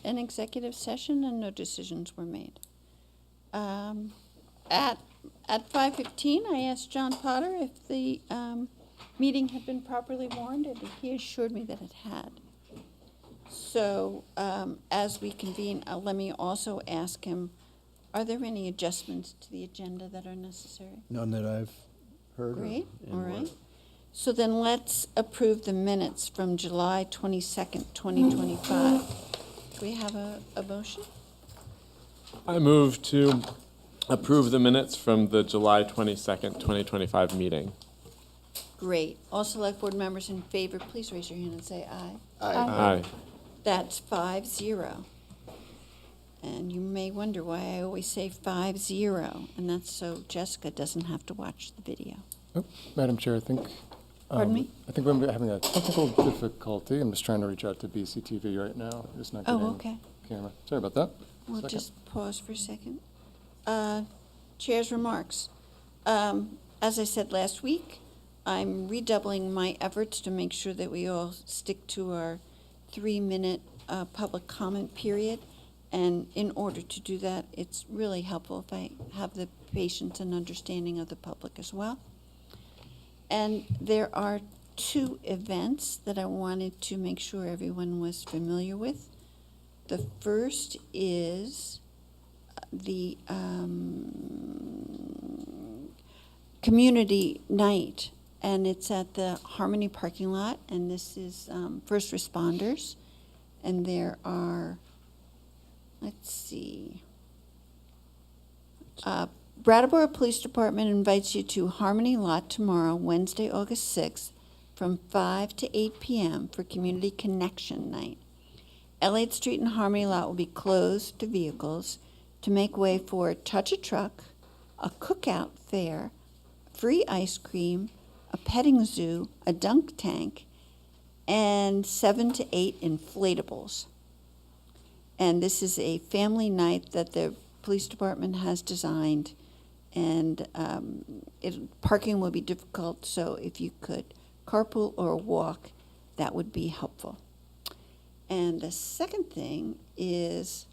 an executive session and no decisions were made. At 5:15, I asked John Potter if the meeting had been properly warned, and he assured me that it had. So as we convene, let me also ask him, are there any adjustments to the agenda that are necessary? None that I've heard. Great, all right. So then let's approve the minutes from July 22nd, 2025. Do we have a motion? I move to approve the minutes from the July 22nd, 2025 meeting. Great. All select board members in favor, please raise your hand and say aye. Aye. That's 5-0. And you may wonder why I always say 5-0, and that's so Jessica doesn't have to watch the video. Oh, Madam Chair, I think. Pardon me? I think we're having a technical difficulty. I'm just trying to reach out to BCTV right now. It's not getting okay. camera. Sorry about that. We'll Second. just pause for a second. Chair's remarks. As I said last week, I'm redoubling my efforts to make sure that we all stick to our 3-minute public comment period. And in order to do that, it's really helpful if I have the patience and understanding of the public as well. And there are 2 events that I wanted to make sure everyone was familiar with. The first is the community night, and it's at the Harmony parking lot, and this is first responders, and there are, let's see, Brattleboro Police Department invites you to Harmony Lot tomorrow, Wednesday, August 6th, from 5 to 8 p.m. for Community Connection Night. Elliott Street and Harmony Lot will be closed to vehicles to make way for Touch a Truck, a cookout fair, free ice cream, a petting zoo, a dunk tank, and 7 to 8 inflatables. And this is a family night that the police department has designed, and parking will be difficult, so if you could carpool or walk, that would be helpful. And the second thing is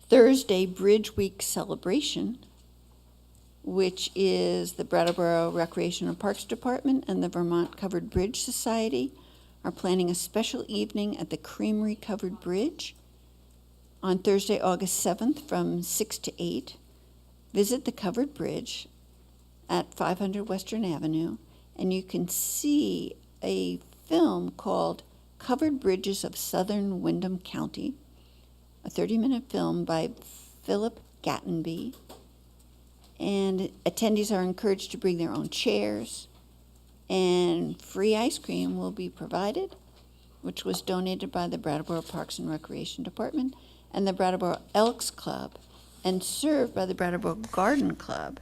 Thursday Bridge Week celebration, which is the Brattleboro Recreation and Parks Department and the Vermont Covered Bridge Society are planning a special evening at the Creamery Covered Bridge on Thursday, August 7th from 6 to 8. Visit the covered bridge at 500 Western Avenue, and you can see a film called Covered Bridges of Southern Windham County, a 30-minute film by Philip Gattenby. And attendees are encouraged to bring their own chairs, and free ice cream will be provided, which was donated by the Brattleboro Parks and Recreation Department and the Brattleboro Elks Club, and served by the Brattleboro Garden Club.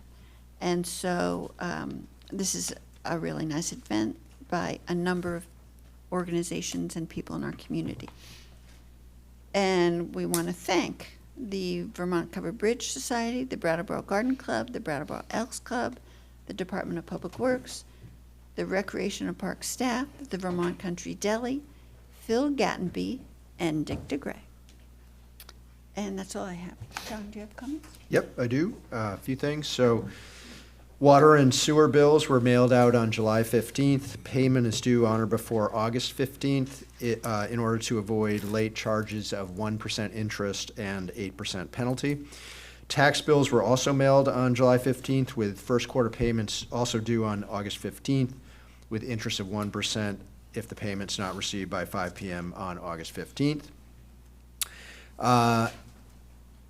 And so this is a really nice event by a number of organizations and people in our community. And we want to thank the Vermont Covered Bridge Society, the Brattleboro Garden Club, the Brattleboro Elks Club, the Department of Public Works, the Recreation and Park staff, the Vermont Country Deli, Phil Gattenby, and Dick DeGray. And that's all I have. John, do you have comments? Yep, I do. A few things. So water and sewer bills were mailed out on July 15th. Payment is due on or before August 15th in order to avoid late charges of 1% interest and 8% penalty. Tax bills were also mailed on July 15th, with first quarter payments also due on August 15th, with interest of 1% if the payment's not received by 5 p.m. on August 15th.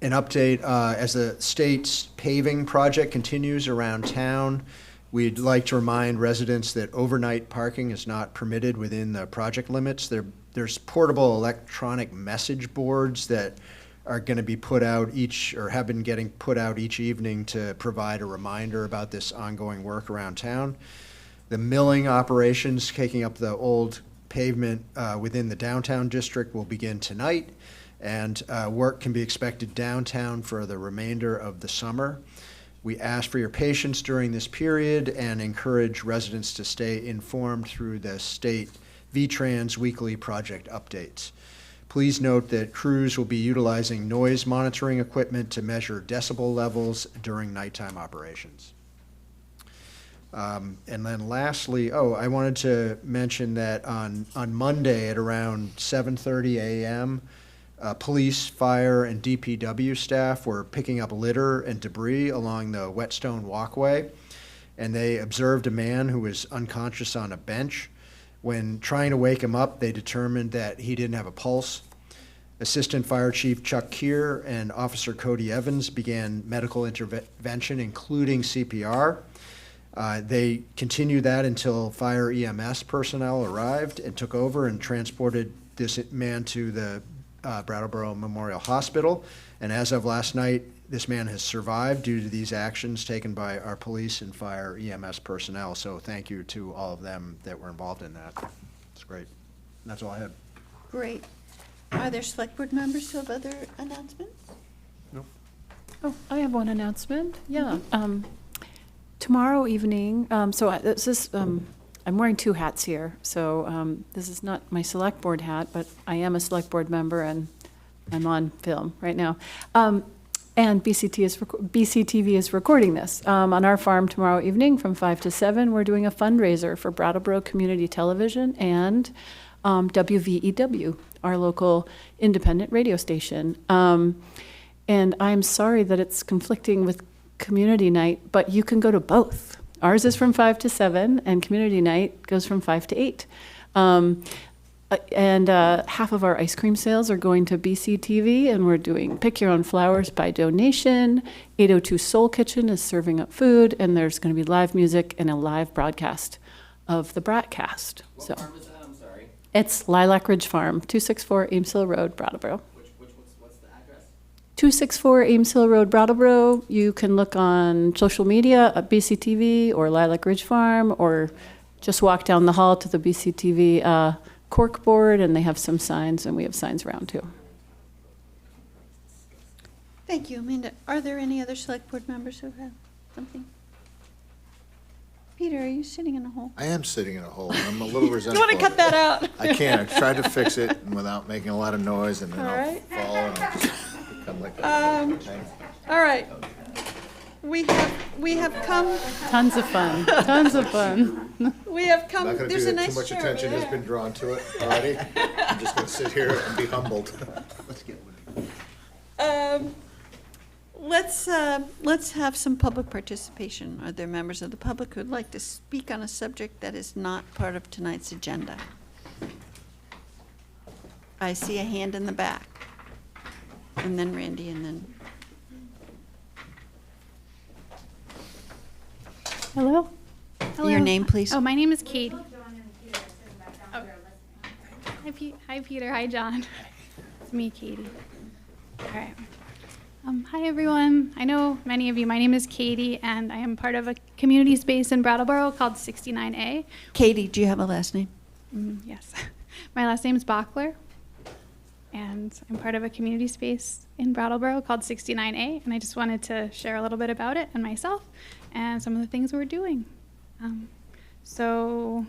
An update, as the state's paving project continues around town, we'd like to remind residents that overnight parking is not permitted within the project limits. There's portable electronic message boards that are going to be put out have been getting put out each evening to provide a reminder about this ongoing work around town. The milling operations taking up the old pavement within the downtown district will begin tonight, and work can be expected downtown for the remainder of the summer. We ask for your patience during this period and encourage residents to stay informed through the state VTrans weekly project updates. Please note that crews will be utilizing noise monitoring equipment to measure decibel levels during nighttime operations. And then lastly, I wanted to mention that on Monday at around 7:30 a.m., police, fire, and DPW staff were picking up litter and debris along the Whetstone Walkway, and they observed a man who was unconscious on a bench. When trying to wake him up, they determined that he didn't have a pulse. Assistant Fire Chief Chuck Keir and Officer Cody Evans began medical intervention, including CPR. They continued that until fire EMS personnel arrived and took over and transported this man to the Brattleboro Memorial Hospital. And as of last night, this man has survived due to these actions taken by our police and fire EMS personnel. So thank you to all of them that were involved in that. It's great. And that's all I had. Great. Are there select board members who have other announcements? Oh, I have one announcement. Yeah. Tomorrow evening, I'm wearing two hats here. So this is not my select board hat, but I am a select board member and I'm on film right now. And BCTV is recording this. On our farm tomorrow evening from 5 to 7, we're doing a fundraiser for Brattleboro Community Television and WVEW, our local independent radio station. And I'm sorry that it's conflicting with community night, but you can go to both. Ours is from 5 to 7, and community night goes from 5 to 8. And half of our ice cream sales are going to BCTV, and we're doing Pick Your Own Flowers by donation. 802 Soul Kitchen is serving up food, and there's going to be live music and a live broadcast of the Bratcast. What farm is that? I'm sorry. It's Lilac Ridge Farm, 264 Ames Hill Road, Brattleboro. What's the address? 264 Ames Hill Road, Brattleboro. You can look on social media at BCTV or Lilac Ridge Farm, or just walk down the hall to the BCTV cork board, and they have some signs, and we have signs around too. Thank you, Amanda. Are there any other select board members who have something? Peter, are you sitting in a hole? I am sitting in a hole, and I'm a little You resentful. want to cut that out? I can't. I tried to fix it without making a lot of noise, and then All I'll right. fall and I'll just become like a... All right. We have come, Tons of fun. Tons of fun. we have I'm come, not going to there's do a that. nice Too much chair attention over has there. been drawn to it already. I'm just going to sit here and be humbled. Let's have some public participation. Are there members of the public who'd like to speak on a subject that is not part of tonight's agenda? I see a hand in the back. And then Randy, and then, Hello? Hello. your name, please. Oh, my name is Katie. Oh. Hi, Peter. Hi, John. It's me, Katie. All right. Hi, everyone. I know many of you. My name is Katie, and I am part of a community space in Brattleboro called 69A. Katie, do you have a last name? Yes. My last name is Bachler, and I'm part of a community space in Brattleboro called 69A, and I just wanted to share a little bit about it and myself and some of the things we're doing. So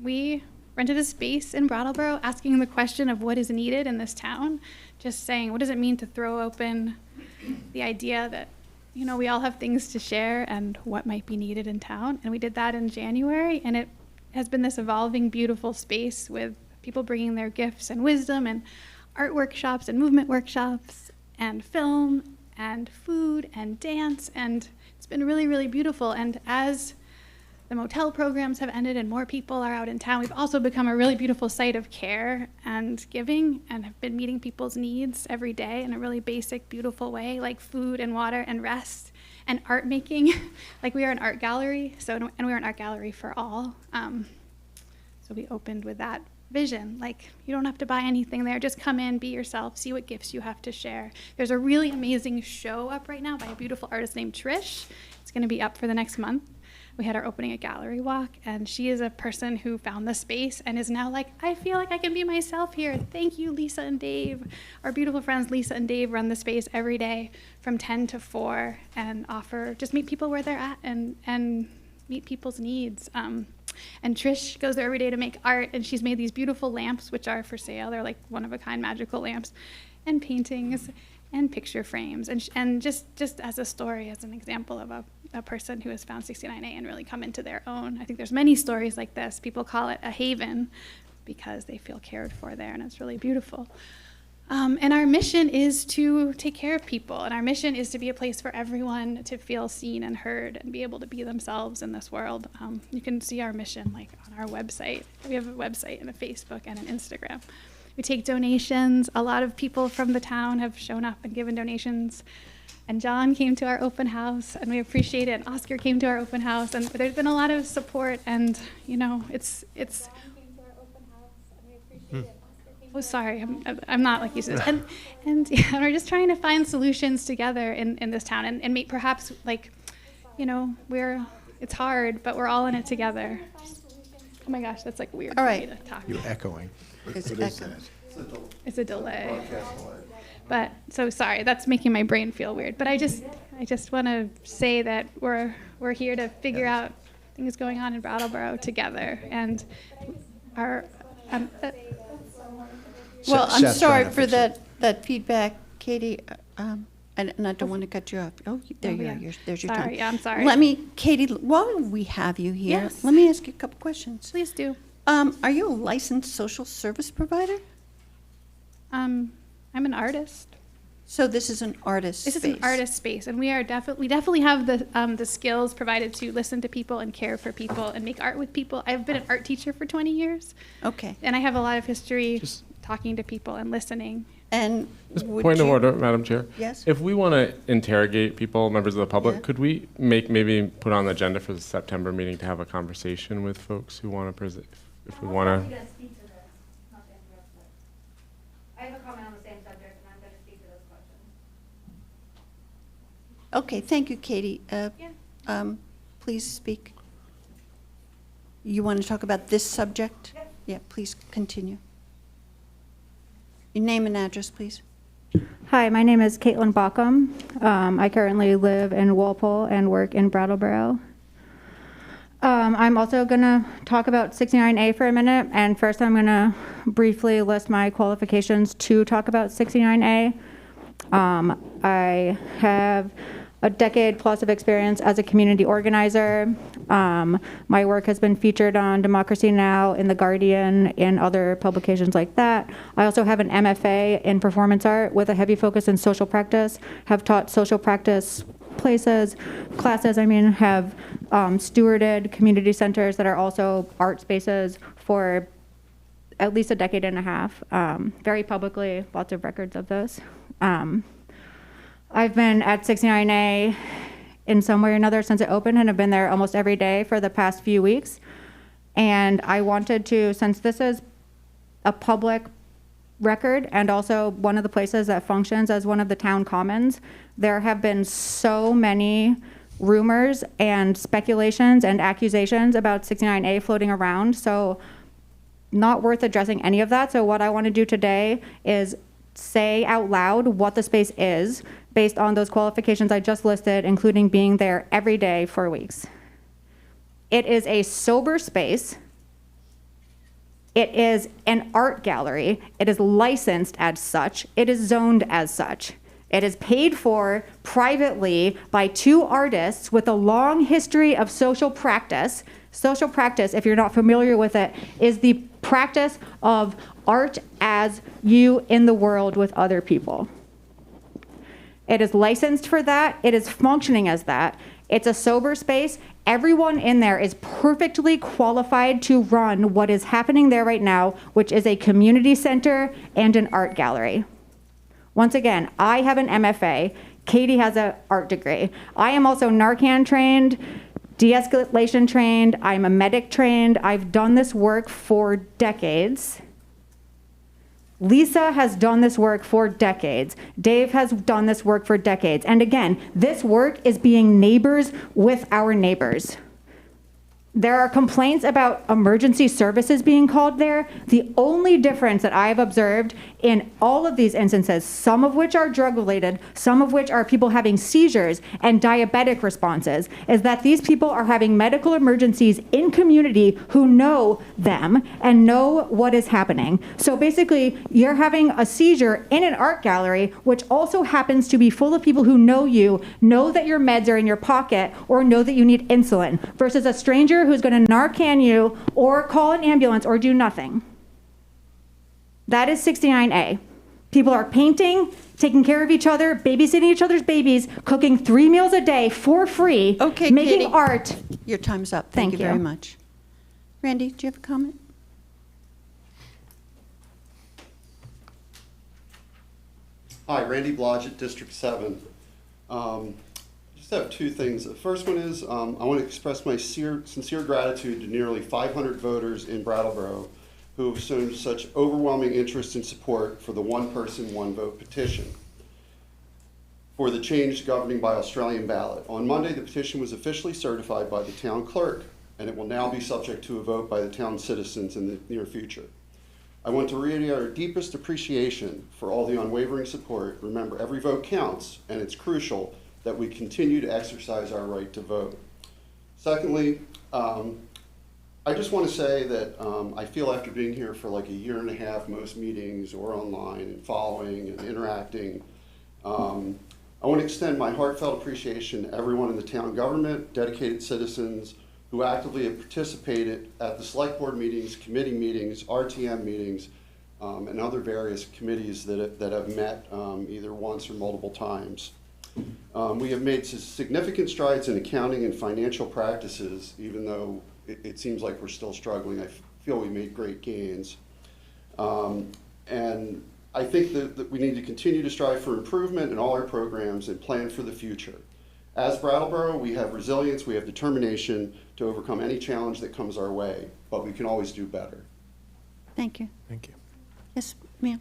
we rented a space in Brattleboro asking the question of what is needed in this town, just saying, what does it mean to throw open the idea that, you know, we all have things to share and what might be needed in town. And we did that in January, and it has been this evolving, beautiful space with people bringing their gifts and wisdom and art workshops and movement workshops and film and food and dance, and it's been really, really beautiful. And as the motel programs have ended and more people are out in town, we've also become a really beautiful site of care and giving, and have been meeting people's needs every day in a really basic, beautiful way, like food and water and rest and art making. Like, we are an art gallery, and we're an art gallery for all. So we opened with that vision. Like, you don't have to buy anything there. Just come in, be yourself, see what gifts you have to share. There's a really amazing show up right now by a beautiful artist named Trish. It's going to be up for the next month. We had our opening at Gallery Walk, and she is a person who found the space and is now like, I feel like I can be myself here. Thank you, Lisa and Dave. Our beautiful friends Lisa and Dave run the space every day from 10 to 4 and offer, just meet people where they're at and meet people's needs. And Trish goes there every day to make art, and she's made these beautiful lamps, which are for sale. They're like one-of-a-kind magical lamps, and paintings, and picture frames, and just as a story, as an example of a person who has found 69A and really come into their own. I think there's many stories like this. People call it a haven because they feel cared for there, and it's really beautiful. And our mission is to take care of people, and our mission is to be a place for everyone to feel seen and heard and be able to be themselves in this world. You can see our mission like on our website. We have a website and a Facebook and an Instagram. We take donations. A lot of people from the town have shown up and given donations. And John came to our open house, and we appreciate it. And Oscar came to our open house, and there's been a lot of support. And you know, it's. Oh, sorry, I'm not like you said. And yeah, we're just trying to find solutions together in this town, and make perhaps like, you know, it's hard, but we're all in it together. Oh my gosh, that's like weird All for right. me to talk. You're echoing. It's What is echo. that? It's a delay. But so sorry, that's making my brain feel weird. But I just want to say that we're here to figure out things going on in Brattleboro together, and our. Well, I'm Seth's sorry trying to for fix it. that feedback, Katie, and I don't want to cut you off. Oh, there you yeah. are. There's your Sorry, time. yeah, I'm sorry. Let me, Katie, while we have you here, Yes. let me ask you a couple questions. Please do. Are you a licensed social service provider? I'm an artist. So this is an artist This space. is an artist space, and we definitely have the skills provided to listen to people and care for people and make art with people. I've been an art teacher for 20 years, Okay. and I have a lot of history Just- talking to people and listening. And Just would point of you- order, Madam Chair. Yes? If we want to interrogate people, members of the public, Yeah. could we maybe put on the agenda for the September meeting to have a conversation with folks who want to present, if we want to? to speak to this, not to interrupt, but I have a comment on the same subject, and I'm going to speak to those questions. Okay, thank you, Katie. Yeah. Please speak. You want to talk about this subject? Yep. Yeah, please continue. Your name and address, please. Hi, my name is Caitlin Bockham. I currently live in Walpole and work in Brattleboro. I'm also going to talk about 69A for a minute, and first I'm going to briefly list my qualifications to talk about 69A. I have a decade plus of experience as a community organizer. My work has been featured on Democracy Now!, in The Guardian, in other publications like that. I also have an MFA in performance art with a heavy focus in social practice, have taught social practice classes, have stewarded community centers that are also art spaces for at least a decade and a half, very publicly, lots of records of those. I've been at 69A in some way or another since it opened, and have been there almost every day for the past few weeks. And I wanted to, since this is a public record and also one of the places that functions as one of the town commons, there have been so many rumors and speculations and accusations about 69A floating around, so not worth addressing any of that. So what I want to do today is say out loud what the space is based on those qualifications I just listed, including being there every day for weeks. It is a sober space. It is an art gallery. It is licensed as such. It is zoned as such. It is paid for privately by two artists with a long history of social practice. Social practice, if you're not familiar with it, is the practice of art as you in the world with other people. It is licensed for that. It is functioning as that. It's a sober space. Everyone in there is perfectly qualified to run what is happening there right now, which is a community center and an art gallery. Once again, I have an MFA. Katie has an art degree. I am also Narcan trained, de-escalation trained. I'm a medic trained. I've done this work for decades. Lisa has done this work for decades. Dave has done this work for decades. And again, this work is being neighbors with our neighbors. There are complaints about emergency services being called there. The only difference that I've observed in all of these instances, some of which are drug-related, some of which are people having seizures and diabetic responses, is that these people are having medical emergencies in community who know them and know what is happening. So basically, you're having a seizure in an art gallery, which also happens to be full of people who know you, know that your meds are in your pocket, or know that you need insulin, versus a stranger who's going to Narcan you or call an ambulance or do nothing. That is 69A. People are painting, taking care of each other, babysitting each other's babies, cooking 3 meals a day for free, Okay, making Katie. art. Your time's up. Thank Thank you very you. much. Randy, do you have a comment? Hi, Randy Blodgett, District 7. Just have 2 things. The first one is I want to express my sincere gratitude to nearly 500 voters in Brattleboro who have shown such overwhelming interest and support for the one person, one vote petition for the change governing by Australian ballot. On Monday, the petition was officially certified by the town clerk, and it will now be subject to a vote by the town citizens in the near future. I want to reiterate our deepest appreciation for all the unwavering support. Remember, every vote counts, and it's crucial that we continue to exercise our right to vote. Secondly, I just want to say that I feel after being here for like a year and a half, most meetings or online and following and interacting, I want to extend my heartfelt appreciation to everyone in the town government, dedicated citizens who actively have participated at the select board meetings, committee meetings, RTM meetings, and other various committees that have met either once or multiple times. We have made significant strides in accounting and financial practices, even though it seems like we're still struggling. I feel we made great gains. And I think that we need to continue to strive for improvement in all our programs and plan for the future. As Brattleboro, we have resilience, we have determination to overcome any challenge that comes our way, but we can always do better. Thank you. Thank you. Yes, ma'am.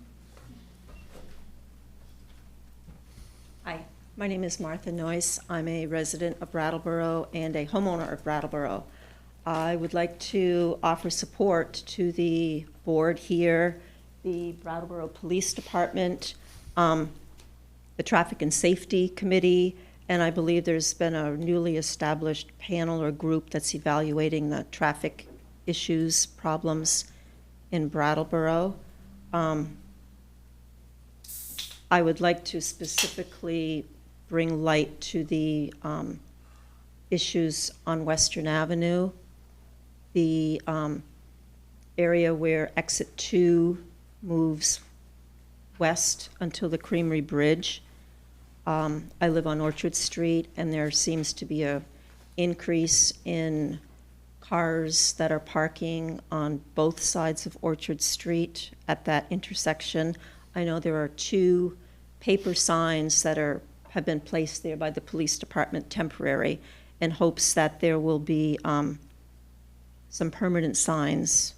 Hi, my name is Martha Noyce. I'm a resident of Brattleboro and a homeowner of Brattleboro. I would like to offer support to the board here, the Brattleboro Police Department, the Traffic and Safety Committee, and I believe there's been a newly established panel or group that's evaluating the traffic issues, problems in Brattleboro. I would like to specifically bring light to the issues on Western Avenue, the area where exit 2 moves west until the Creamery Bridge. I live on Orchard Street, and there seems to be a increase in cars that are parking on both sides of Orchard Street at that intersection. I know there are 2 paper signs that have been placed there by the police department temporary in hopes that there will be some permanent signs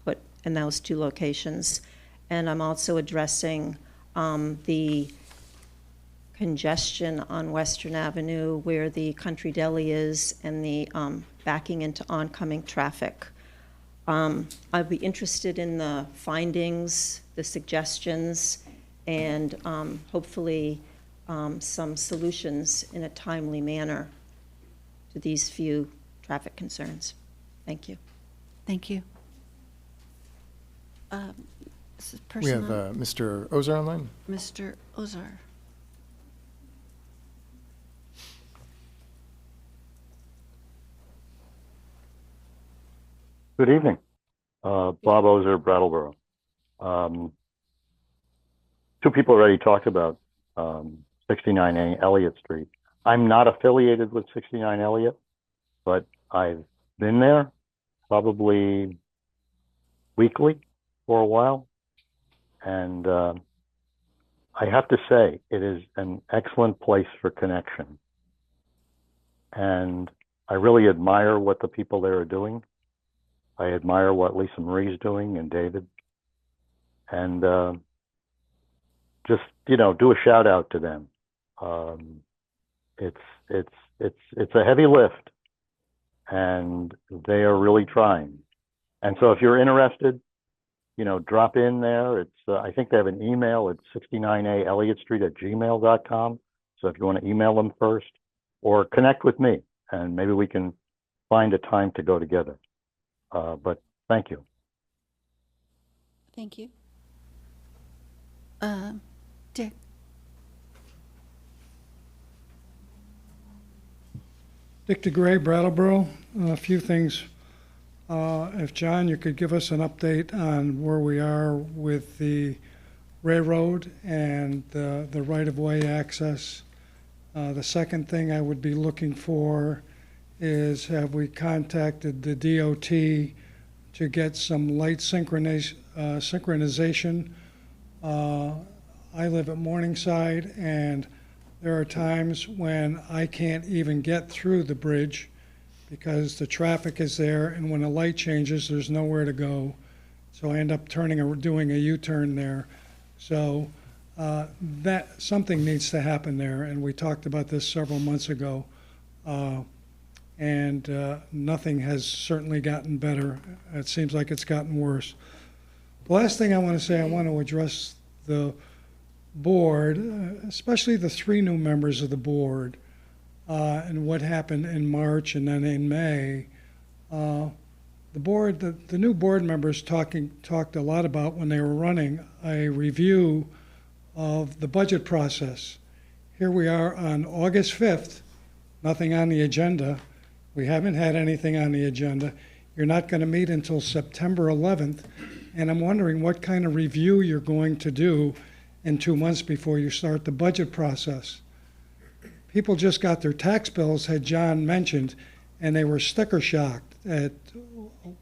put in those 2 locations. And I'm also addressing the congestion on Western Avenue where the Country Deli is and the backing into oncoming traffic. I'd be interested in the findings, the suggestions, and hopefully some solutions in a timely manner to these few traffic concerns. Thank you. Thank you. This is We have personal. Mr. Ozer online. Mr. Ozar. Good evening. Bob Ozer, Brattleboro. 2 people already talked about 69A Elliott Street. I'm not affiliated with 69 Elliott, but I've been there probably weekly for a while. And I have to say, it is an excellent place for connection. And I really admire what the people there are doing. I admire what Lisa Marie's doing and David. And just, do a shout out to them. It's a heavy lift, and they are really trying. And so if you're interested, drop in there. It's I think they have an email at 69A Elliott Street at gmail.com. So if you want to email them first, or connect with me, and maybe we can find a time to go together. But thank you. Thank you. Dick? Dick DeGray, Brattleboro. A few things. If John, you could give us an update on where we are with the railroad and the right-of-way access. The second thing I would be looking for is, have we contacted the DOT to get some light synchronization? I live at Morningside, and there are times when I can't even get through the bridge because the traffic is there, and when the light changes, there's nowhere to go. So I end up doing a U-turn there. So that something needs to happen there, and we talked about this several months ago, and nothing has certainly gotten better. It seems like it's gotten worse. The last thing I want to say, I want to address the board, especially the 3 new members of the board, and what happened in March and then in May. The new board members talked a lot about, when they were running a review of the budget process. Here we are on August 5th, nothing on the agenda. We haven't had anything on the agenda. You're not going to meet until September 11th, and I'm wondering what kind of review you're going to do in 2 months before you start the budget process. People just got their tax bills, had John mentioned, and they were sticker shocked at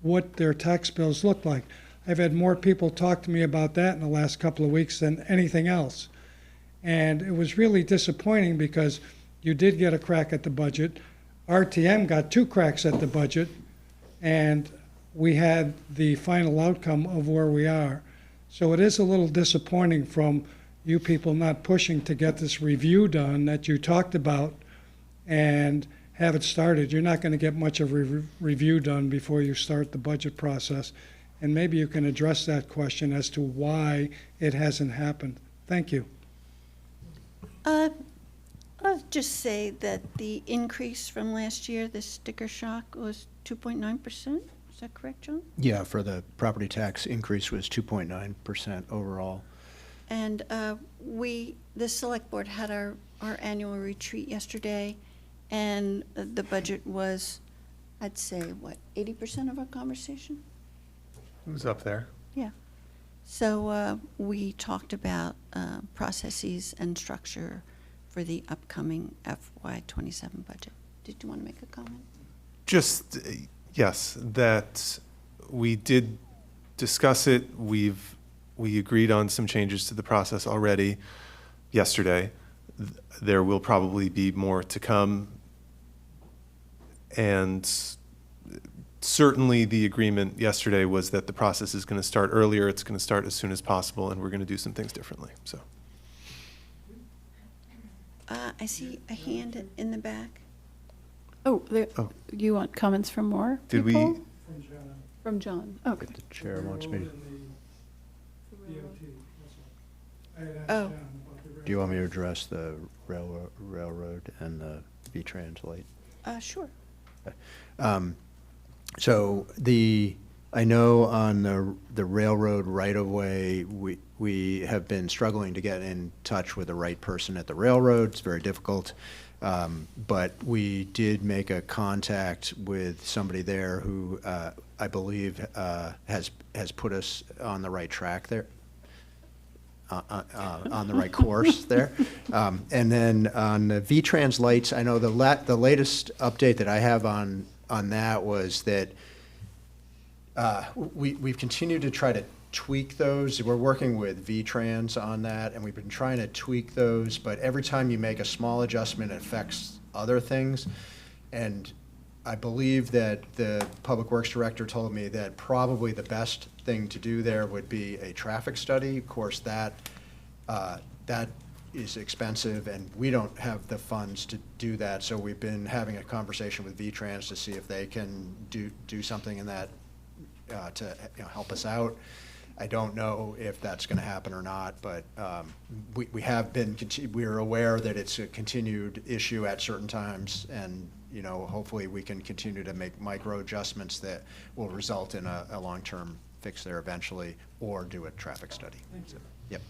what their tax bills looked like. I've had more people talk to me about that in the last couple of weeks than anything else. And it was really disappointing because you did get a crack at the budget. RTM got 2 cracks at the budget, and we had the final outcome of where we are. So it is a little disappointing from you people not pushing to get this review done that you talked about and have it started. You're not going to get much of a review done before you start the budget process. And maybe you can address that question as to why it hasn't happened. Thank you. I'll just say that the increase from last year, the sticker shock, was 2.9%. Is that correct, John? Yeah, for the property tax increase was 2.9% overall. And the select board had our annual retreat yesterday, and the budget was, I'd say, what, 80% of our conversation? It was up there. Yeah. So we talked about processes and structure for the upcoming FY27 budget. Did you want to make a comment? Just, yes, that we did discuss it. We agreed on some changes to the process already yesterday. There will probably be more to come. And certainly the agreement yesterday was that the process is going to start earlier. It's going to start as soon as possible, and we're going to do some things differently. So. I see a hand in the back. You want comments from more Did people? we? From John. Okay. The chair wants me to. Oh. Do you want me to address the railroad and the V-Trans light? Sure. So I know on the railroad right-of-way, we have been struggling to get in touch with the right person at the railroad. It's very difficult. But we did make a contact with somebody there who I believe has put us on the right track there. On the right course there. And then on the V-Trans lights, I know the latest update that I have on that was that we've continued to try to tweak those. We're working with V-Trans on that, and we've been trying to tweak those, but every time you make a small adjustment, it affects other things. And I believe that the Public Works Director told me that probably the best thing to do there would be a traffic study. Of course, that is expensive, and we don't have the funds to do that. So we've been having a conversation with V-Trans to see if they can do something in that to help us out. I don't know if that's going to happen or not, but we have been, we're aware that it's a continued issue at certain times, and hopefully we can continue to make micro adjustments that will result in a long-term fix there eventually, or do a traffic study. So, yep.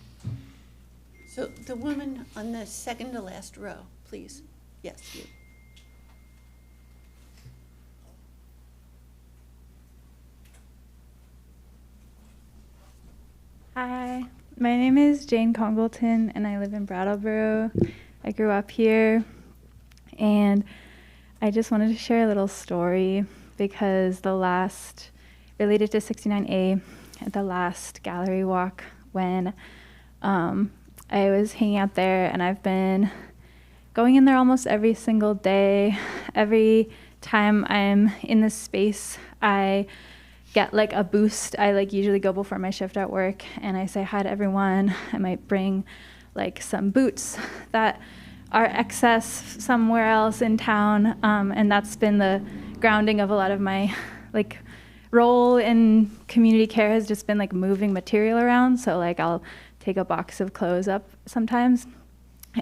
So the woman on the second to last row, please. Yes, you. Hi, my name is Jane Congleton, and I live in Brattleboro. I grew up here, and I just wanted to share a little story because related to 69A, at the last gallery walk when I was hanging out there, and I've been going in there almost every single day. Every time I'm in this space, I get like a boost. I usually go before my shift at work and I say hi to everyone. I might bring like some boots that are excess somewhere else in town, and that's been the grounding of a lot of my role in community care, has just been moving material around. So I'll take a box of clothes up sometimes,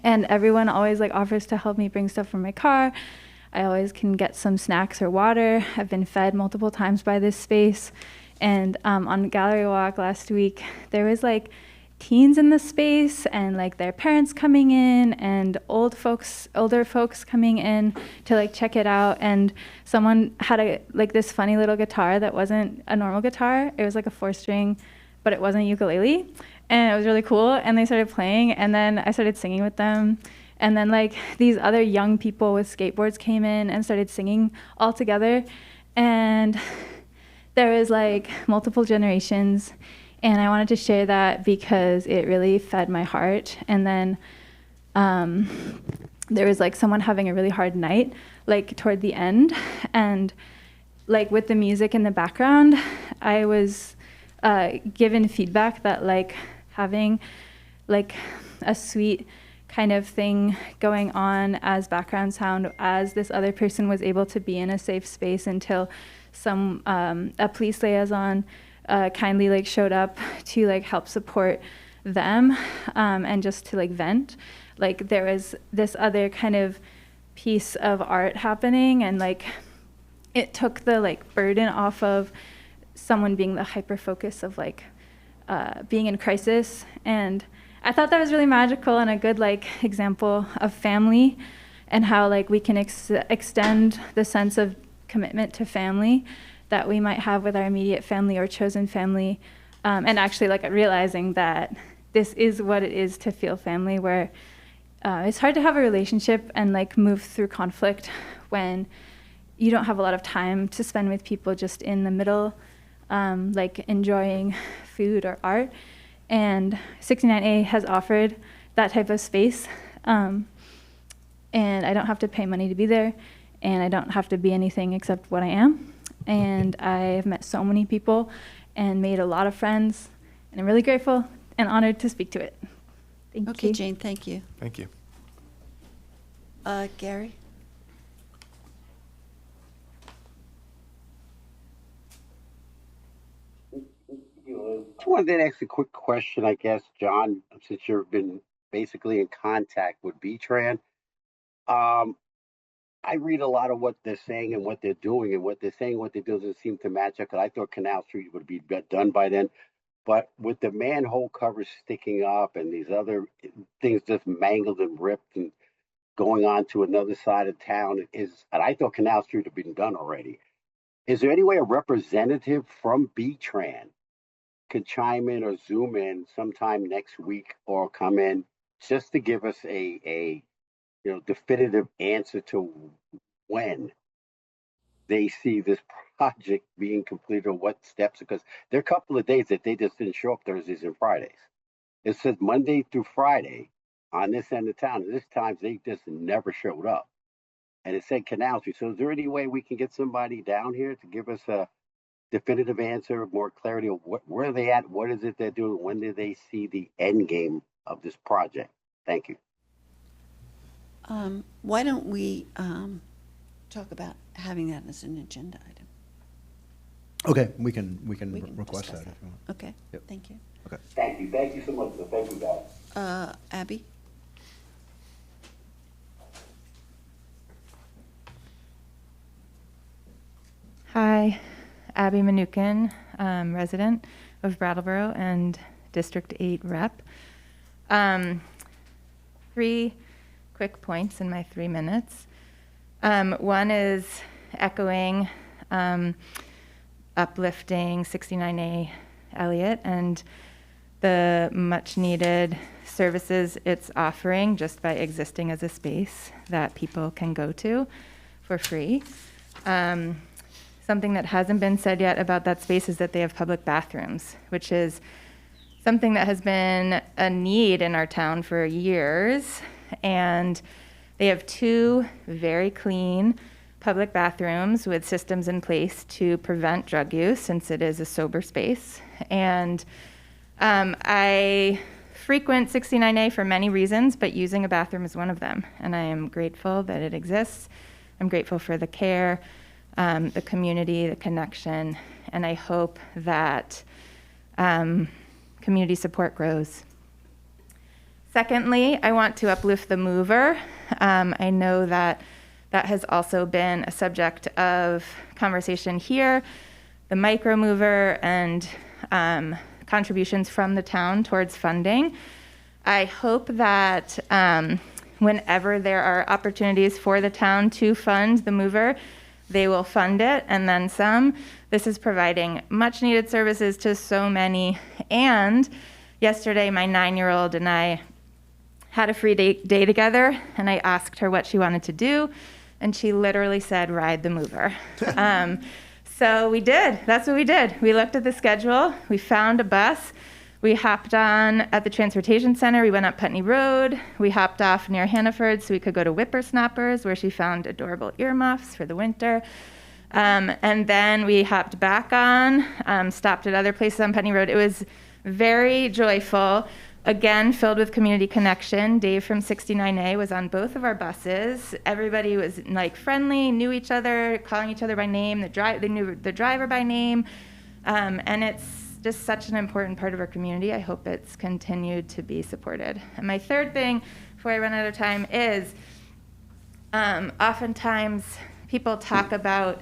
and everyone always offers to help me bring stuff from my car. I always can get some snacks or water. I've been fed multiple times by this space. And on Gallery Walk last week, there was teens in the space and their parents coming in and older folks coming in to check it out. And someone had this funny little guitar that wasn't a normal guitar. It was a 4-string, but it wasn't a ukulele. And it was really cool. And they started playing, and then I started singing with them. And then these other young people with skateboards came in and started singing all together. And there was multiple generations. And I wanted to share that because it really fed my heart. And then there was someone having a really hard night, toward the end. And with the music in the background, I was given feedback that having a sweet kind of thing going on as background sound, as this other person was able to be in a safe space until a police liaison kindly showed up to help support them, and just to vent. There was this other kind of piece of art happening, and it took the burden off of someone being the hyper focus of being in crisis. And I thought that was really magical and a good example of family, and how we can extend the sense of commitment to family that we might have with our immediate family or chosen family, and actually realizing that this is what it is to feel family, where it's hard to have a relationship and move through conflict when you don't have a lot of time to spend with people just in the middle, enjoying food or art. And 69A has offered that type of space, and I don't have to pay money to be there, and I don't have to be anything except what I am. And I have met so many people and made a lot of friends, and I'm really grateful and honored to speak to it. Thank you. Okay, Jane, thank you. Thank you. Gary? I wanted to ask a quick question, I guess, John, since you've been basically in contact with B-Tran. I read a lot of what they're saying and what they're doing, and what they're saying, what they do doesn't seem to match up, because I thought Canal Street would be done by then. But with the manhole covers sticking up and these other things just mangled and ripped and going on to another side of town, and I thought Canal Street had been done already. Is there any way a representative from B-Tran could chime in or zoom in sometime next week, or come in just to give us a definitive answer to when they see this project being completed, or what steps? Because there are a couple of days that they just didn't show up, Thursdays and Fridays. It says Monday through Friday on this end of town, and this time they just never showed up. And it said Canal Street. So is there any way we can get somebody down here to give us a definitive answer, more clarity of where are they at, what is it they're doing, when do they see the end game of this project? Thank you. Why don't we talk about having that as an agenda item? Okay, we can request discuss that if you want. Okay, Yep. thank you. Okay. Thank you so much. Thank you, guys. Abby? Hi, Abby Manukin, resident of Brattleboro and District 8 rep. 3 quick points in my 3 minutes. One is echoing, uplifting 69A Elliott and the much needed services it's offering just by existing as a space that people can go to for free. Something that hasn't been said yet about that space is that they have public bathrooms, which is something that has been a need in our town for years. And they have 2 very clean public bathrooms with systems in place to prevent drug use, since it is a sober space. And I frequent 69A for many reasons, but using a bathroom is one of them. And I am grateful that it exists. I'm grateful for the care, the community, the connection, and I hope that community support grows. Secondly, I want to uplift the mover. I know that that has also been a subject of conversation here, the micro mover and contributions from the town towards funding. I hope that whenever there are opportunities for the town to fund the mover, they will fund it and then some. This is providing much needed services to so many. And yesterday, my 9-year-old and I had a free day together, and I asked her what she wanted to do, and she literally said, ride the mover. So we did. That's what we did. We looked at the schedule. We found a bus. We hopped on at the transportation center. We went up Putney Road. We hopped off near Hannaford so we could go to Whippersnappers, where she found adorable earmuffs for the winter. And then we hopped back on, stopped at other places on Putney Road. It was very joyful. Again, filled with community connection. Dave from 69A was on both of our buses. Everybody was like friendly, knew each other, calling each other by name. They knew the driver by name. And it's just such an important part of our community. I hope it's continued to be supported. And my third thing, before I run out of time, is oftentimes people talk about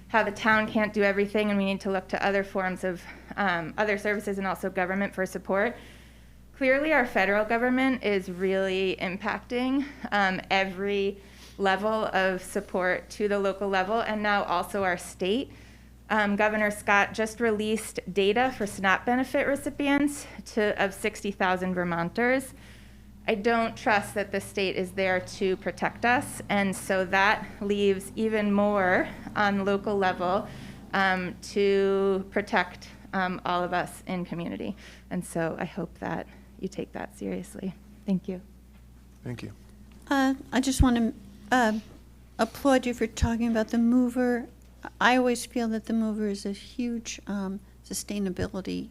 how the town can't do everything and we need to look to other forms of other services and also government for support. Clearly, our federal government is really impacting every level of support to the local level, and now also our state. Governor Scott just released data for SNAP benefit recipients of 60,000 Vermonters. I don't trust that the state is there to protect us, and so that leaves even more on the local level to protect all of us in community. And so I hope that you take that seriously. Thank you. Thank you. I just want to applaud you for talking about the mover. I always feel that the mover is a huge sustainability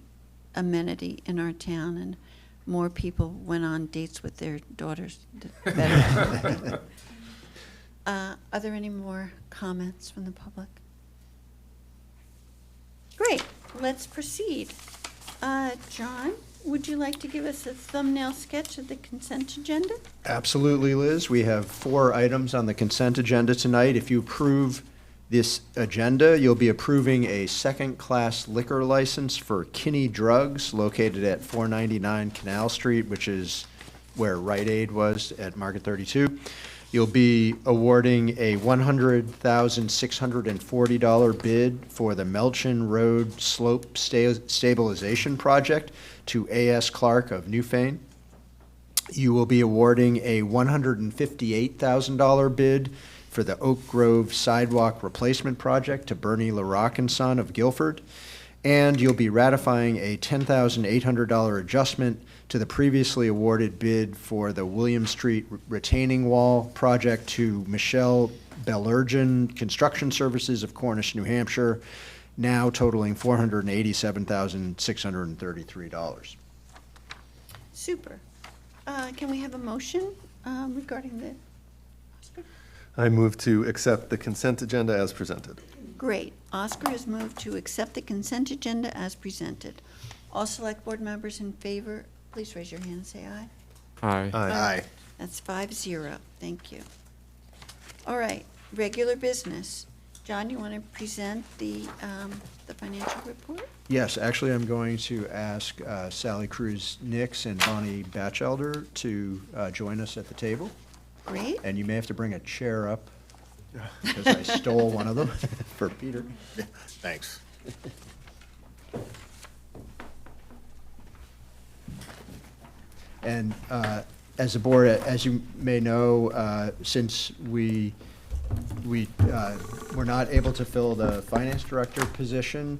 amenity in our town, and more people went on dates with their daughters. The better. Are there any more comments from the public? Great, let's proceed. John, would you like to give us a thumbnail sketch of the consent agenda? Absolutely, Liz. We have 4 items on the consent agenda tonight. If you approve this agenda, you'll be approving a second-class liquor license for Kinney Drugs located at 499 Canal Street, which is where Rite Aid was at Market 32. You'll be awarding a $100,640 bid for the Melchin Road Slope Stabilization Project to A.S. Clark of Newfane. You will be awarding a $158,000 bid for the Oak Grove Sidewalk Replacement Project to Bernie LaRock and Son of Guilford. And you'll be ratifying a $10,800 adjustment to the previously awarded bid for the William Street Retaining Wall Project to Michelle Bellergen Construction Services of Cornish, New Hampshire, now totaling $487,633. Super. Can we have a motion regarding the, I move to accept the consent agenda as presented. great. Oscar has moved to accept the consent agenda as presented. All select board members in favor, please raise your hand and say aye. Aye. Aye. That's 5-0. Thank you. All right, regular business. John, you want to present the financial report? Yes, actually, I'm going to ask Sally Cruz-Nix and Bonnie Batchelder to join us at the table. Great. And you may have to bring a chair up, because I stole one of them for Peter. Thanks. And as a board, as you may know, since we're not able to fill the finance director position,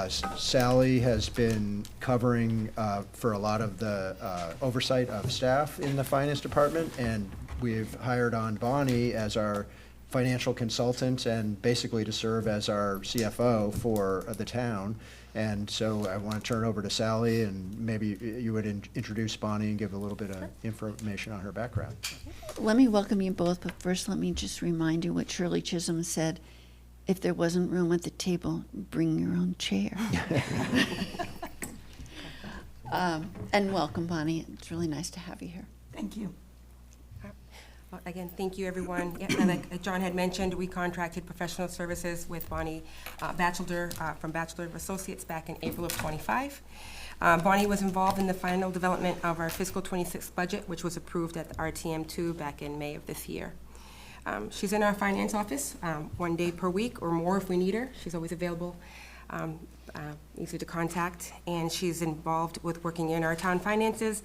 Sally has been covering for a lot of the oversight of staff in the finance department, and we've hired on Bonnie as our financial consultant and basically to serve as our CFO for the town. And so I want to turn it over to Sally, and maybe you would introduce Bonnie and give a little bit of information on her background. Let me welcome you both, but first let me just remind you what Shirley Chisholm said. If there wasn't room at the table, bring your own chair. And welcome, Bonnie. It's really nice to have you here. Thank you. Well, again, thank you, everyone. Yeah, and like John had mentioned, we contracted professional services with Bonnie Batchelder from Batchelder Associates back in April of '25. Bonnie was involved in the final development of our fiscal '26 budget, which was approved at the RTM2 back in May of this year. She's in our finance office 1 day per week or more if we need her. She's always available, easy to contact, and she's involved with working in our town finances,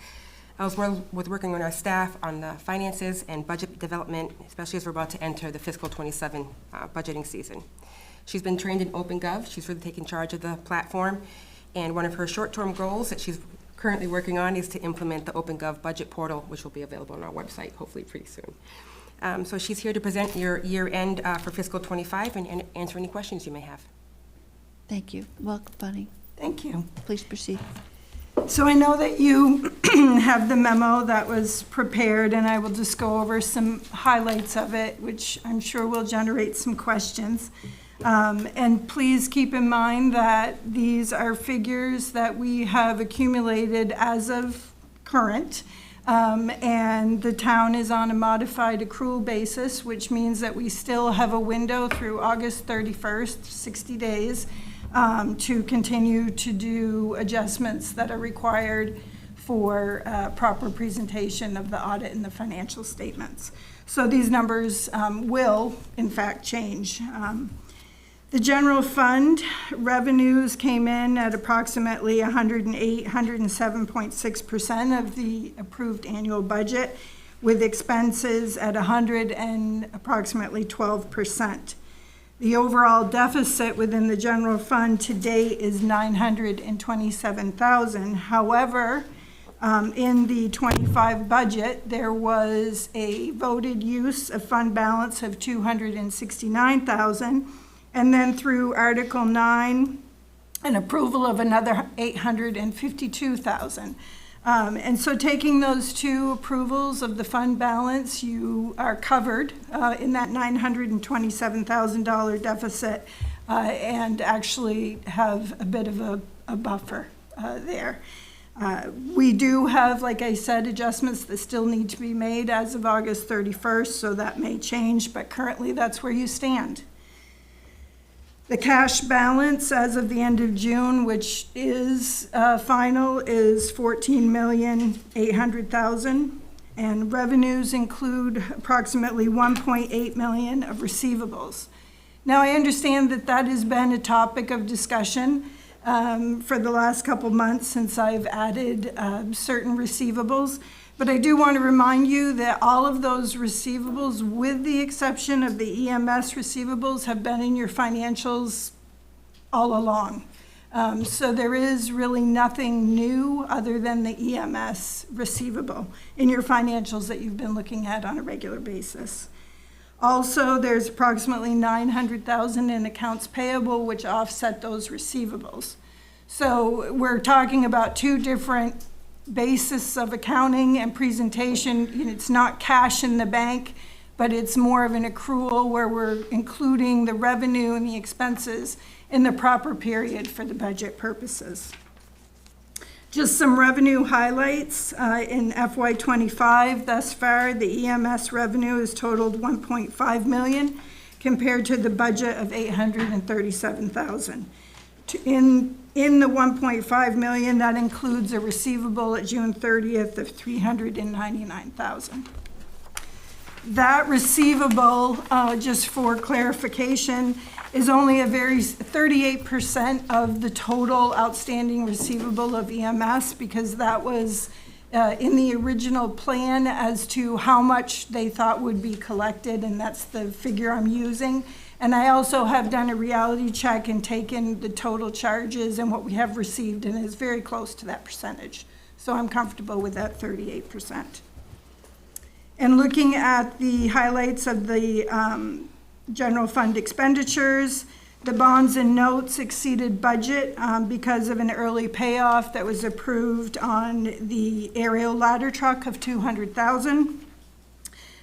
as well with working on our staff on the finances and budget development, especially as we're about to enter the fiscal '27 budgeting season. She's been trained in OpenGov. She's really taken charge of the platform, and one of her short-term goals that she's currently working on is to implement the OpenGov budget portal, which will be available on our website hopefully pretty soon. So she's here to present your year-end for fiscal '25 and answer any questions you may have. Thank you. Welcome, Bonnie. Thank you. Please proceed. So I know that you have the memo that was prepared, and I will just go over some highlights of it, which I'm sure will generate some questions. And please keep in mind that these are figures that we have accumulated as of current, and the town is on a modified accrual basis, which means that we still have a window through August 31st, 60 days, to continue to do adjustments that are required for proper presentation of the audit and the financial statements. So these numbers will, in fact, change. The general fund revenues came in at approximately 107.6% of the approved annual budget, with expenses at 100 and approximately 12%. The overall deficit within the general fund to date is $927,000. However, in the '25 budget, there was a voted use of fund balance of $269,000, and then through Article 9, an approval of another $852,000. And so taking those two approvals of the fund balance, you are covered in that $927,000 deficit and actually have a bit of a buffer there. We do have, like I said, adjustments that still need to be made as of August 31st, so that may change, but currently that's where you stand. The cash balance as of the end of June, which is final, is $14,800,000, and revenues include approximately $1.8 million of receivables. Now, I understand that that has been a topic of discussion for the last couple months since I've added certain receivables. But I do want to remind you that all of those receivables, with the exception of the EMS receivables, have been in your financials all along. So there is really nothing new other than the EMS receivable in your financials that you've been looking at on a regular basis. Also, there's approximately $900,000 in accounts payable, which offset those receivables. So we're talking about two different basis of accounting and presentation. It's not cash in the bank, but it's more of an accrual where we're including the revenue and the expenses in the proper period for the budget purposes. Just some revenue highlights in FY25 thus far. The EMS revenue has totaled $1.5 million compared to the budget of $837,000. In the $1.5 million, that includes a receivable at June 30th of $399,000. That receivable, just for clarification, is only a very 38% of the total outstanding receivable of EMS, because that was in the original plan as to how much they thought would be collected, and that's the figure I'm using. And I also have done a reality check and taken the total charges and what we have received, and it's very close to that percentage. So I'm comfortable with that 38%. And looking at the highlights of the general fund expenditures, the bonds and notes exceeded budget because of an early payoff that was approved on the aerial ladder truck of $200,000.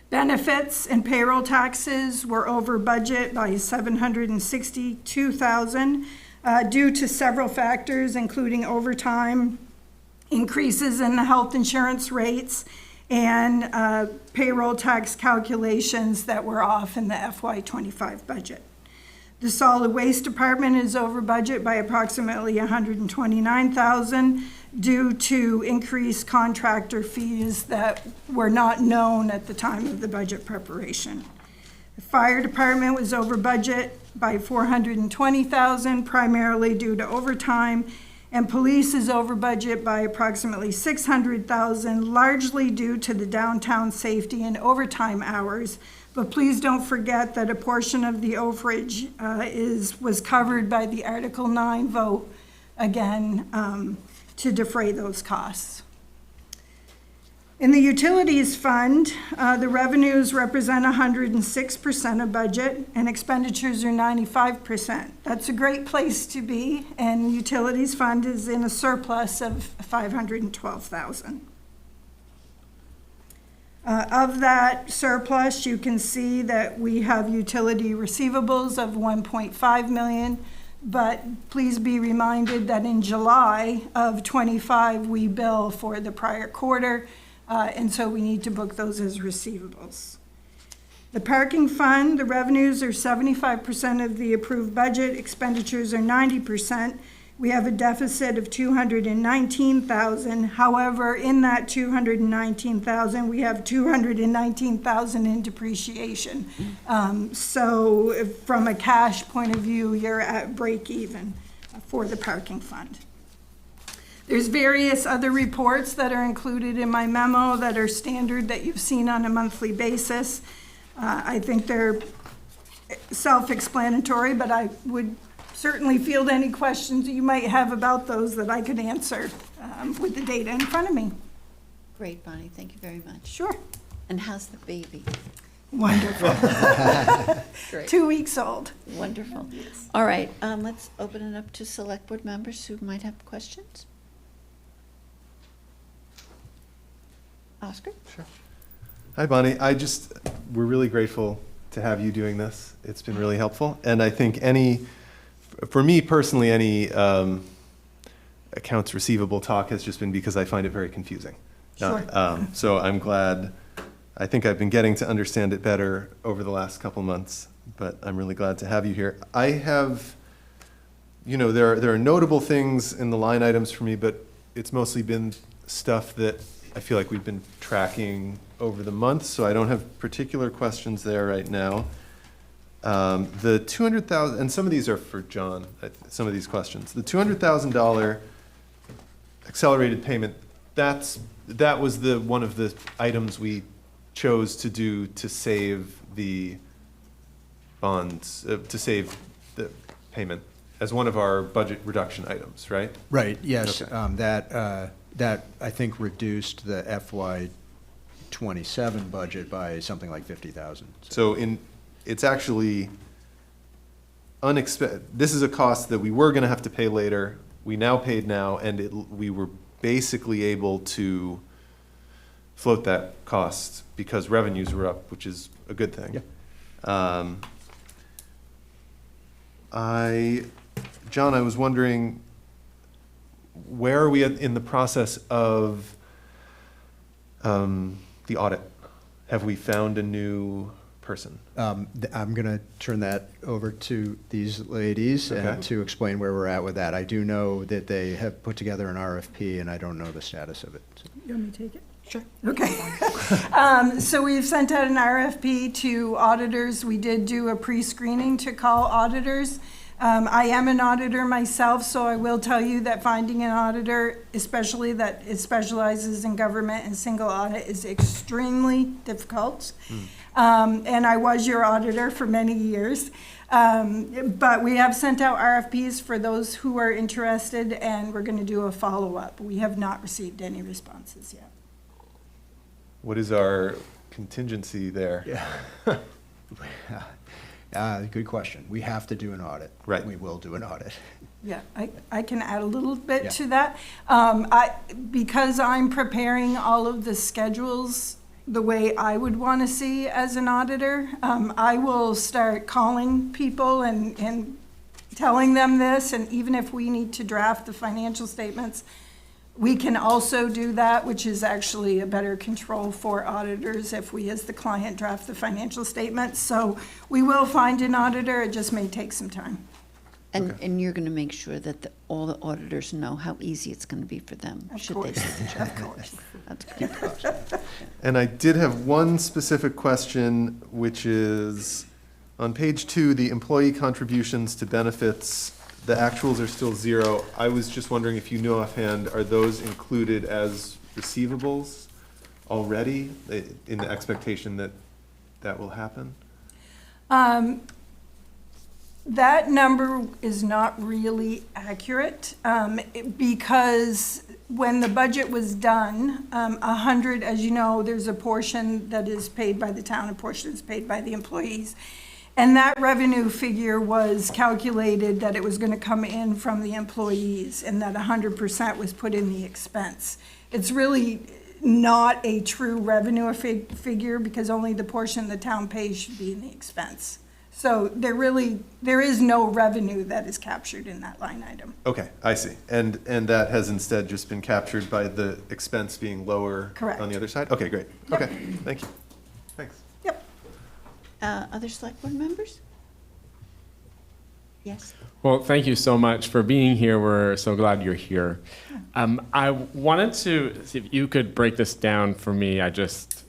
Benefits and payroll taxes were over budget by $762,000 due to several factors, including overtime, increases in the health insurance rates, and payroll tax calculations that were off in the FY25 budget. The solid waste department is over budget by approximately $129,000 due to increased contractor fees that were not known at the time of the budget preparation. The fire department was over budget by $420,000, primarily due to overtime, and police is over budget by approximately $600,000, largely due to the downtown safety and overtime hours. But please don't forget that a portion of the overage was covered by the Article 9 vote, again, to defray those costs. In the utilities fund, the revenues represent 106% of budget and expenditures are 95%. That's a great place to be, and utilities fund is in a surplus of $512,000. Of that surplus, you can see that we have utility receivables of $1.5 million, but please be reminded that in July of '25, we bill for the prior quarter, and so we need to book those as receivables. The parking fund, the revenues are 75% of the approved budget, expenditures are 90%. We have a deficit of $219,000. However, in that $219,000, we have $219,000 in depreciation. So from a cash point of view, you're at break even for the parking fund. There's various other reports that are included in my memo that are standard that you've seen on a monthly basis. I think they're self-explanatory, but I would certainly field any questions that you might have about those that I could answer with the data in front of me. Great, Bonnie, thank you very much. Sure. And how's the baby? Wonderful. Great. 2 weeks old. Wonderful. All right, let's open it up to select board members who might have questions. Oscar? Sure. Hi, Bonnie. We're really grateful to have you doing this. It's been really helpful. And I think for me personally, any accounts receivable talk has just been because I find it very confusing. Sure. So I'm glad. I think I've been getting to understand it better over the last couple months, but I'm really glad to have you here. I have, there are notable things in the line items for me, but it's mostly been stuff that I feel like we've been tracking over the months, so I don't have particular questions there right now. The $200,000, and some of these are for John, some of these questions. The $200,000 accelerated payment, that was one of the items we chose to do to save the bonds, to save the payment as one of our budget reduction items, right? Right, yes. Okay. That I think reduced the FY27 budget by something like $50,000. So it's actually unexpected. This is a cost that we were going to have to pay later. We now paid now, and we were basically able to float that cost because revenues were up, which is a good thing. John, I was wondering, where are we in the process of the audit? Have we found a new person? I'm going to turn that over to these ladies Okay. and to explain where we're at with that. I do know that they have put together an RFP, and I don't know the status of it. You want me to take it? Sure. Okay. So we've sent out an RFP to auditors. We did do a pre-screening to call auditors. I am an auditor myself, so I will tell you that finding an auditor, especially that it specializes in government and single audit, is extremely difficult. And I was your auditor for many years. But we have sent out RFPs for those who are interested, and we're going to do a follow-up. We have not received any responses yet. What is our contingency there? Good question. We have to do an audit. Right. We will do an audit. Yeah, I can add a little bit Yeah. to that. Because I'm preparing all of the schedules the way I would want to see as an auditor, I will start calling people and telling them this, and even if we need to draft the financial statements, we can also do that, which is actually a better control for auditors if we, as the client, draft the financial statements. So we will find an auditor, it just may take some time. And you're going to make sure that all the auditors know how easy it's going to be for them, should they do the job. Of course. That's good. And I did have one specific question, which is on page 2, the employee contributions to benefits, the actuals are still 0. I was just wondering if you know offhand, are those included as receivables already in the expectation that that will happen? That number is not really accurate because when the budget was done, 100, as you know, there's a portion that is paid by the town, a portion is paid by the employees. And that revenue figure was calculated that it was going to come in from the employees and that 100% was put in the expense. It's really not a true revenue figure because only the portion the town pays should be in the expense. So there is no revenue that is captured in that line item. Okay, I see. And that has instead just been captured by the expense being lower Correct. on the other side? Okay, great. Yep. Okay, thank you. Thanks. Yep. Other select board members? Yes. Well, thank you so much for being here. We're so glad you're here. I wanted to see if you could break this down for me. I just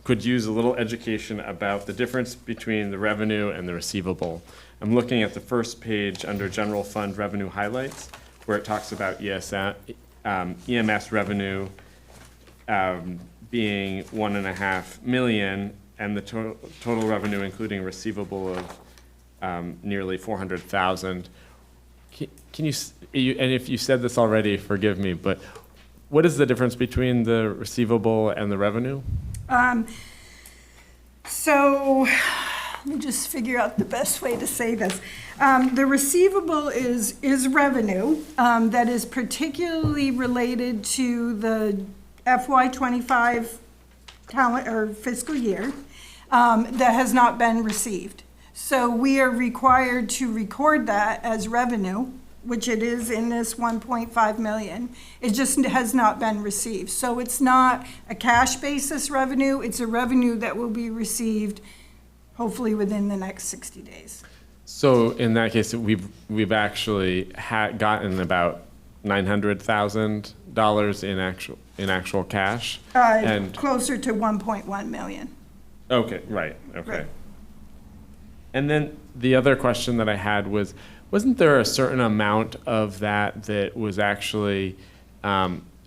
could use a little education about the difference between the revenue and the receivable. I'm looking at the first page under general fund revenue highlights, where it talks about EMS revenue being $1.5 million, and the total revenue, including receivable, of nearly 400,000. Can you, and if you said this already, forgive me, but what is the difference between the receivable and the revenue? So let me just figure out the best way to say this. The receivable is revenue that is particularly related to the FY25 fiscal year that has not been received. So we are required to record that as revenue, which it is in this 1.5 million. It just has not been received. So it's not a cash basis revenue, it's a revenue that will be received hopefully within the next 60 days. So in that case, we've actually gotten about $900,000 in actual cash, and closer to 1.1 million. okay, right, okay. Right. And then the other question that I had was, wasn't there a certain amount of that that was actually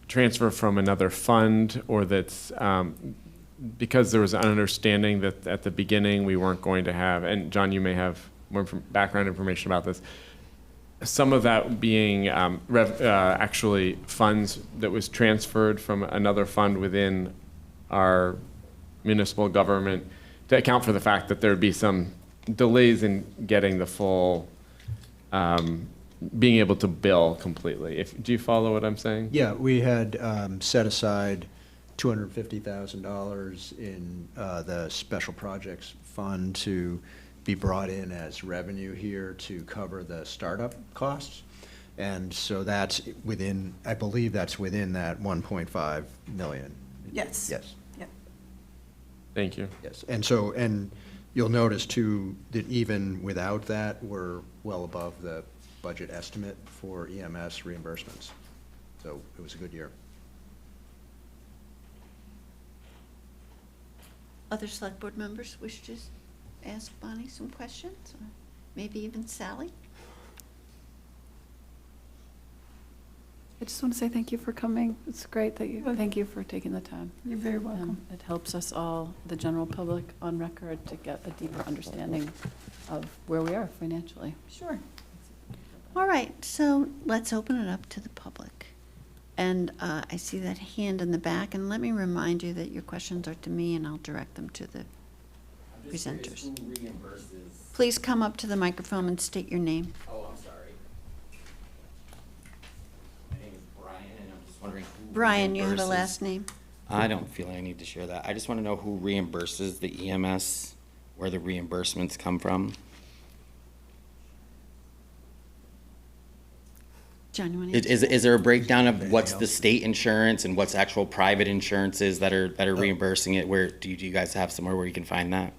transferred from another fund, or that's because there was an understanding that at the beginning we weren't going to have, and John, you may have more background information about this, some of that being actually funds that was transferred from another fund within our municipal government to account for the fact that there'd be some delays in getting the full being able to bill completely. Do you follow what I'm saying? Yeah, we had set aside $250,000 in the Special Projects Fund to be brought in as revenue here to cover the startup costs. And so that's within, I believe that's within that 1.5 million. Yes. Yes. Yep. Thank you. Yes, and so, and you'll notice too, that even without that, we're well above the budget estimate for EMS reimbursements. So it was a good year. Other select board members wish to ask Bonnie some questions, or maybe even Sally? I just want to say thank you for coming. It's great that you, thank you for taking the time. You're very welcome. It helps us all, the general public, on record to get a deeper understanding of where we are financially. Sure. All right, so let's open it up to the public. And I see that hand in the back, and let me remind you that your questions are to me, and I'll direct them to the presenters. Who reimburses? Please come up to the microphone and state your name. Oh, I'm sorry. My name is Brian, and I'm just wondering who Brian, you have a reimburses- last name? I don't feel I need to share that. I just want to know who reimburses the EMS, where the reimbursements come from. John, you want to? Is there a breakdown of what's the state insurance and what's actual private insurances that are reimbursing it? Where do you guys have somewhere where you can find that?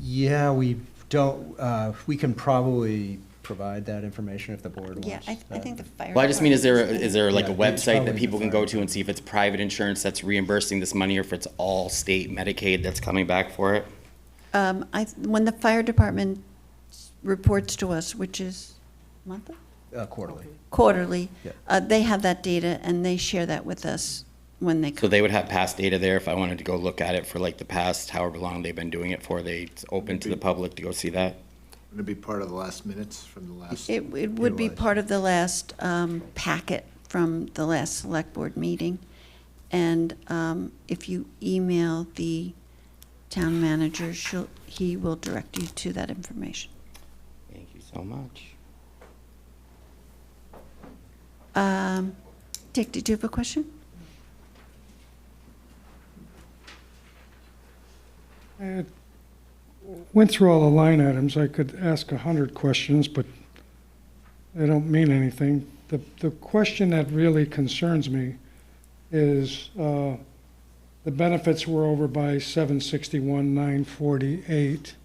Yeah, we don't, we can probably provide that information if the board Yeah, wants. I think the fire. Well, I just mean, is there like a Yeah, it's website probably that people the can go fire to and see if it's private insurance that's reimbursing this money or if it's all state Medicaid that's coming back for it? When the fire department reports to us, which is monthly? Quarterly. Quarterly, Yeah. they have that data and they share that with us when they So come. they would have past data there if I wanted to go look at it for like the past however long they've been doing it for. It's open to the public to go see that. Would it be part of the last minutes from the last? It would be part of the last packet from the last select board meeting. And if you email the town manager, he will direct you to that information. Thank you so much. Dick, did you have a question? I went through all the line items. I could ask 100 questions, but they don't mean anything. The question that really concerns me is the benefits were over by 761,948.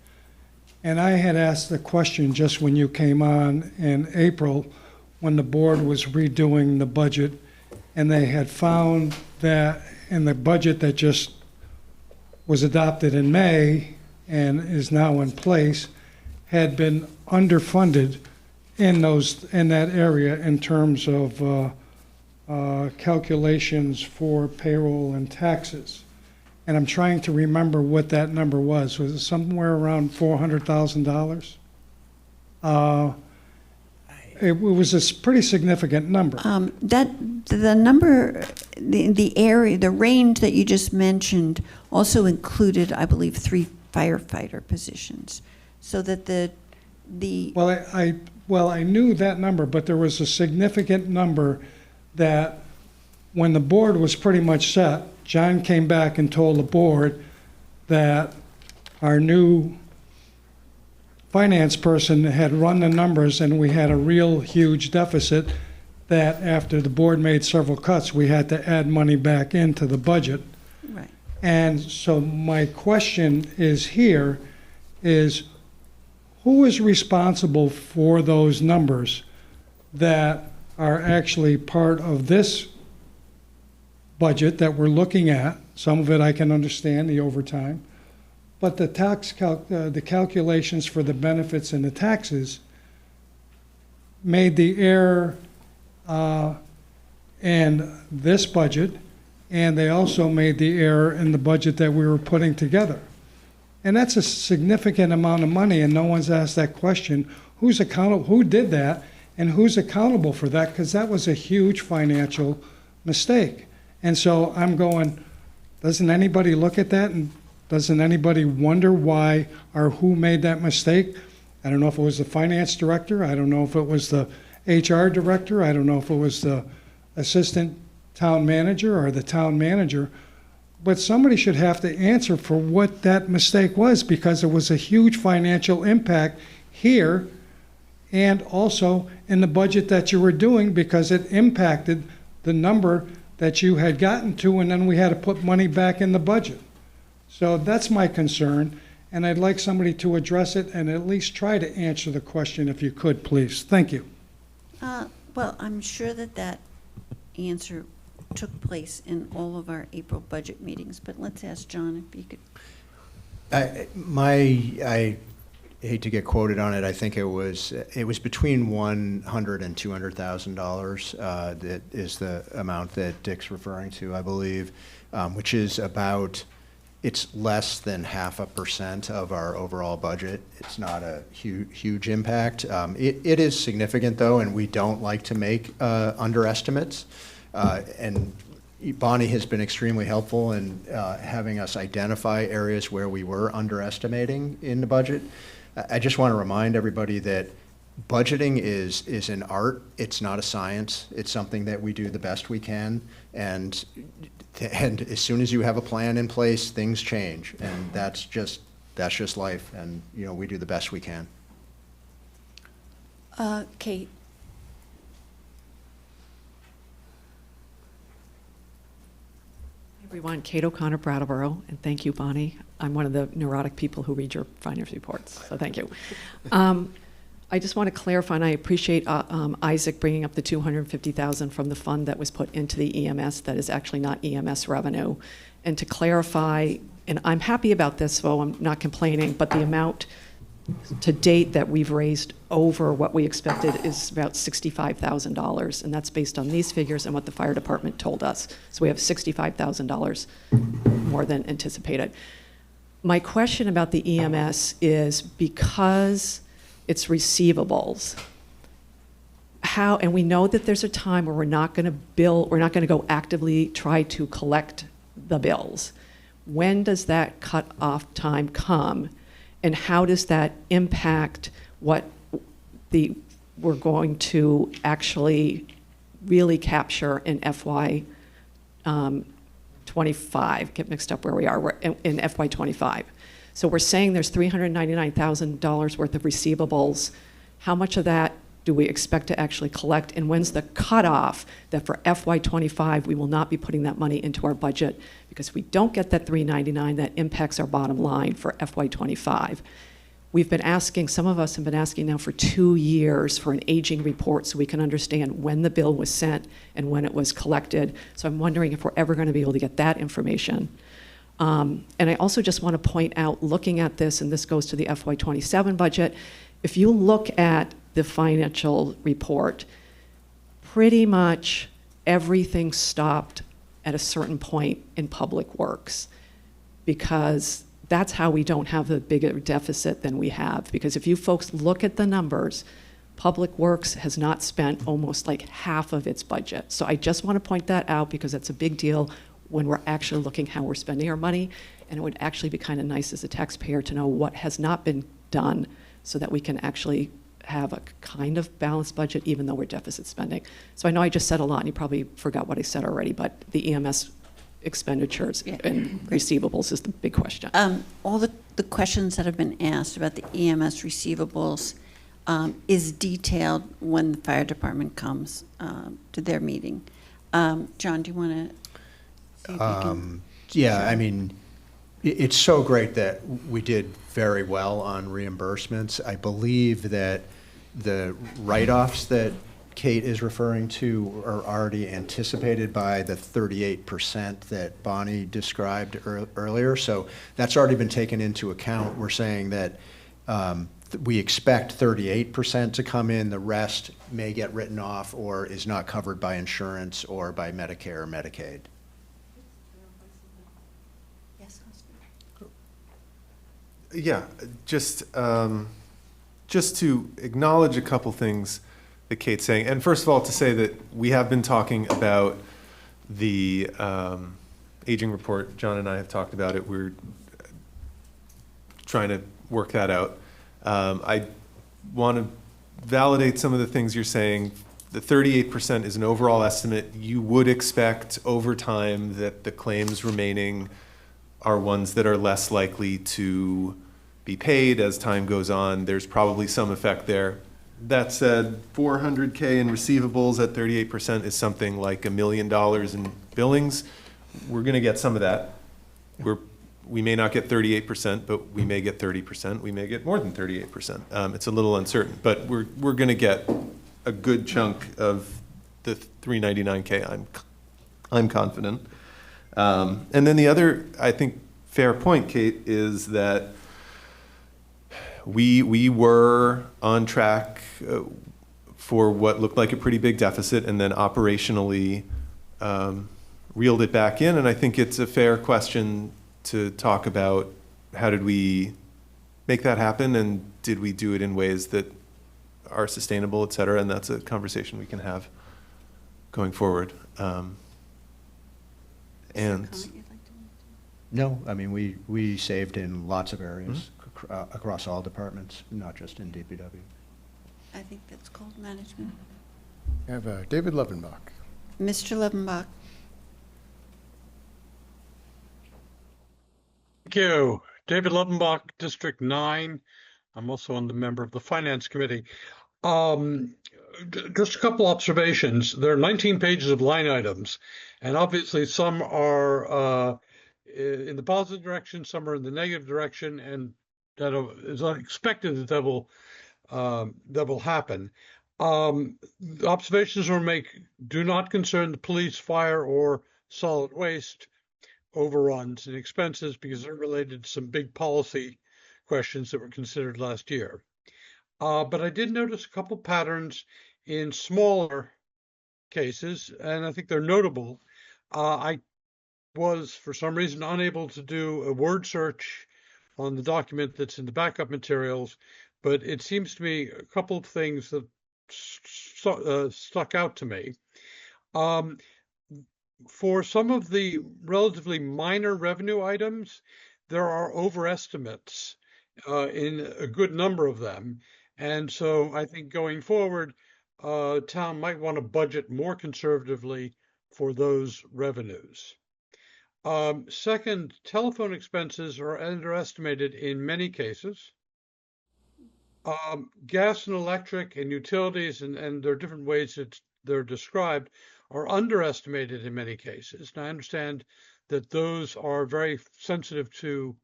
And I had asked the question just when you came on in April, when the board was redoing the budget, and they had found that in the budget that just was adopted in May and is now in place, had been underfunded in that area in terms of calculations for payroll and taxes. And I'm trying to remember what that number was. Was it somewhere around $400,000? It was a pretty significant number. The number, the area, the range that you just mentioned also included, I believe, 3 firefighter positions. So that the Well, I knew that number, but there was a significant number that when the board was pretty much set, John came back and told the board that our new finance person had run the numbers and we had a real huge deficit that after the board made several cuts, we had to add money back into the budget. Right. And so my question is here is who is responsible for those numbers that are actually part of this budget that we're looking at? Some of it I can understand, the overtime. But the the calculations for the benefits and the taxes made the error in this budget, and they also made the error in the budget that we were putting together. And that's a significant amount of money, and no one's asked that question. Who's accountable? Who did that, and who's accountable for that? Because that was a huge financial mistake. And so I'm going, doesn't anybody look at that, and doesn't anybody wonder why or who made that mistake? I don't know if it was the finance director, I don't know if it was the HR director, I don't know if it was the assistant town manager or the town manager, but somebody should have to answer for what that mistake was, because it was a huge financial impact here and also in the budget that you were doing, because it impacted the number that you had gotten to, and then we had to put money back in the budget. So that's my concern, and I'd like somebody to address it and at least try to answer the question if you could, please. Thank you. Well, I'm sure that answer took place in all of our April budget meetings, but let's ask John if you could. I hate to get quoted on it. I think it was between $100,000 and $200,000. That is the amount that Dick's referring to, I believe, which is about. It's less than 0.5% of our overall budget. It's not a huge impact. It is significant, though, and we don't like to make underestimates. And Bonnie has been extremely helpful in having us identify areas where we were underestimating in the budget. I just want to remind everybody that budgeting is an art. It's not a science. It's something that we do the best we can. And as soon as you have a plan in place, things change. And that's just life. And, we do the best we can. Kate. Everyone, Kate O'Connor, Brattleboro, and thank you, Bonnie. I'm one of the neurotic people who read your finance reports, so thank you. I just want to clarify, and I appreciate Isaac bringing up the $250,000 from the fund that was put into the EMS that is actually not EMS revenue. And to clarify, and I'm happy about this, so I'm not complaining, but the amount to date that we've raised over what we expected is about $65,000, and that's based on these figures and what the fire department told us. So we have $65,000 more than anticipated. My question about the EMS is, because it's receivables, how, and we know that there's a time where we're not going to bill, we're not going to go actively try to collect the bills. When does that cut-off time come? And how does that impact what we're going to actually really capture in FY 25? Get mixed up where we are. We're in FY 25. So we're saying there's $399,000 worth of receivables. How much of that do we expect to actually collect? And when's the cutoff that for FY 25 we will not be putting that money into our budget? Because if we don't get that $399, that impacts our bottom line for FY 25. We've been asking, some of us have been asking now for 2 years for an aging report so we can understand when the bill was sent and when it was collected. So I'm wondering if we're ever going to be able to get that information. And I also just want to point out, looking at this, and this goes to the FY 27 budget, if you look at the financial report, pretty much everything stopped at a certain point in public works, because that's how we don't have a bigger deficit than we have. Because if you folks look at the numbers, public works has not spent almost like half of its budget. So I just want to point that out, because it's a big deal when we're actually looking how we're spending our money. And it would actually be kind of nice as a taxpayer to know what has not been done, so that we can actually have a kind of balanced budget, even though we're deficit spending. So I know I just said a lot, and you probably forgot what I said already, but the EMS expenditures and receivables is the big question. All the questions that have been asked about the EMS receivables is detailed when the fire department comes to their meeting. John, do you want to see if you can? Yeah, I mean, it's so great that we did very well on reimbursements. I believe that the write-offs that Kate is referring to are already anticipated by the 38% that Bonnie described earlier. So that's already been taken into account. We're saying that we expect 38% to come in. The rest may get written off or is not covered by insurance or by Medicare or Medicaid. Yeah, just to acknowledge a couple things that Kate's saying. And first of all, to say that we have been talking about the aging report. John and I have talked about it. We're trying to work that out. I want to validate some of the things you're saying. The 38% is an overall estimate. You would expect over time that the claims remaining are ones that are less likely to be paid as time goes on. There's probably some effect there. That said, $400K in receivables at 38% is something like $1 million in billings. We're going to get some of that. We may not get 38%, but we may get 30%. We may get more than 38%. It's a little uncertain, but we're going to get a good chunk of the 399K. I'm confident. And then the other, I think, fair point, Kate, is that we were on track for what looked like a pretty big deficit, and then operationally reeled it back in. And I think it's a fair question to talk about how did we make that happen, and did we do it in ways that are sustainable, et cetera. And that's a conversation we can have going forward. No, I mean, we saved in lots of areas across all departments, not just in DPW. I think that's called management. I have David Levenbach. Mr. Levenbach. Thank you. David Levenbach, District 9. I'm also on the member of the Finance Committee. Just a couple observations. There are 19 pages of line items, and obviously some are in the positive direction, some are in the negative direction, and that is unexpected that will happen. The observations we'll make do not concern the police, fire, or solid waste overruns and expenses because they're related to some big policy questions that were considered last year. But I did notice a couple patterns in smaller cases, and I think they're notable. I was, for some reason, unable to do a word search on the document that's in the backup materials, but it seems to me a couple of things that stuck out to me. For some of the relatively minor revenue items, there are overestimates in a good number of them. And so I think going forward, town might want to budget more conservatively for those revenues. Second, telephone expenses are underestimated in many cases. Gas and electric and utilities, and there are different ways that they're described, are underestimated in many cases. And I understand that those are very sensitive to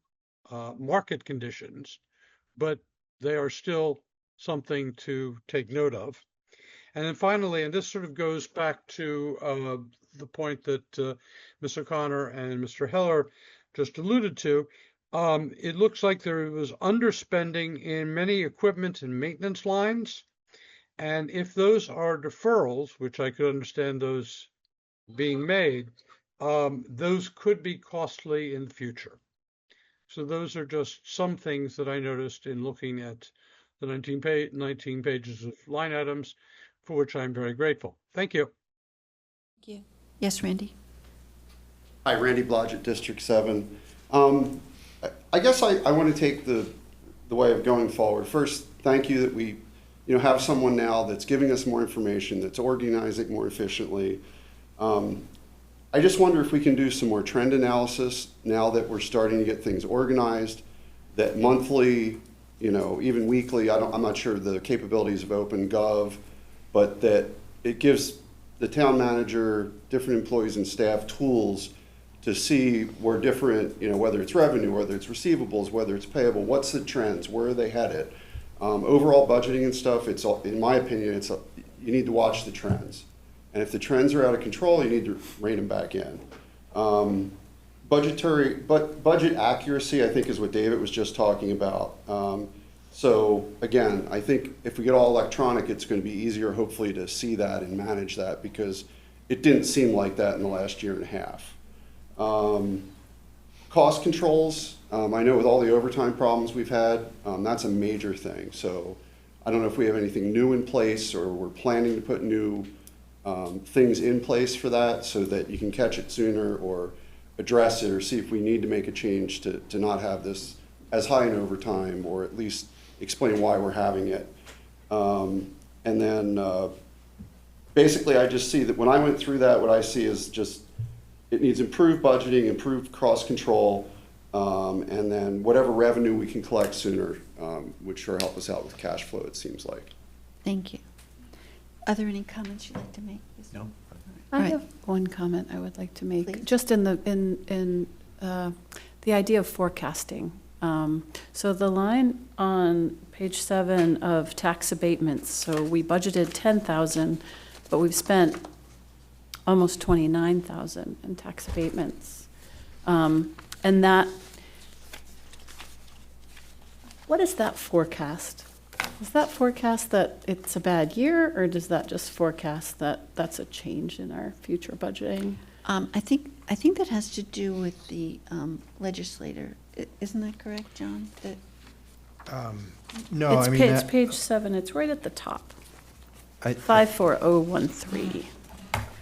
market conditions, but they are still something to take note of. And then finally, and this sort of goes back to the point that Mr. O'Connor and Mr. Heller just alluded to, it looks like there was underspending in many equipment and maintenance lines. And if those are deferrals, which I could understand those being made, those could be costly in the future. So those are just some things that I noticed in looking at the 19 pages of line items, for which I'm very grateful. Thank you. Thank you. Yes, Randy. Hi, Randy Blodgett, District 7. I guess I want to take the way of going forward. First, thank you that we have someone now that's giving us more information, that's organizing more efficiently. I just wonder if we can do some more trend analysis now that we're starting to get things organized, that monthly, even weekly, I'm not sure the capabilities of OpenGov, but that it gives the town manager, different employees and staff tools to see where different, whether it's revenue, whether it's receivables, whether it's payable, what's the trends, where are they headed? Overall budgeting and stuff, it's, in my opinion, you need to watch the trends. And if the trends are out of control, you need to rein them back in. Budget accuracy, I think, is what David was just talking about. So again, I think if we get all electronic, it's going to be easier, hopefully, to see that and manage that, because it didn't seem like that in the last year and a half. Cost controls, I know with all the overtime problems we've had, that's a major thing. So I don't know if we have anything new in place, or we're planning to put new things in place for that so that you can catch it sooner or address it, or see if we need to make a change to not have this as high in overtime, or at least explain why we're having it. And then basically I just see that when I went through that, what I see is just it needs improved budgeting, improved cost control, and then whatever revenue we can collect sooner would sure help us out with cash flow, it seems like. Thank you. Are there any comments you'd like to make? No. I have one comment I would like to make, just in the idea of forecasting. So the line on page 7 of tax abatements, so we budgeted 10,000, but we've spent almost 29,000 in tax abatements. And that, what is that forecast? Does that forecast that it's a bad year, or does that just forecast that that's a change in our future budgeting? I think that has to do with the legislator. Isn't that correct, John? No, It's I mean, it's page 7. It's right at the top. 54013.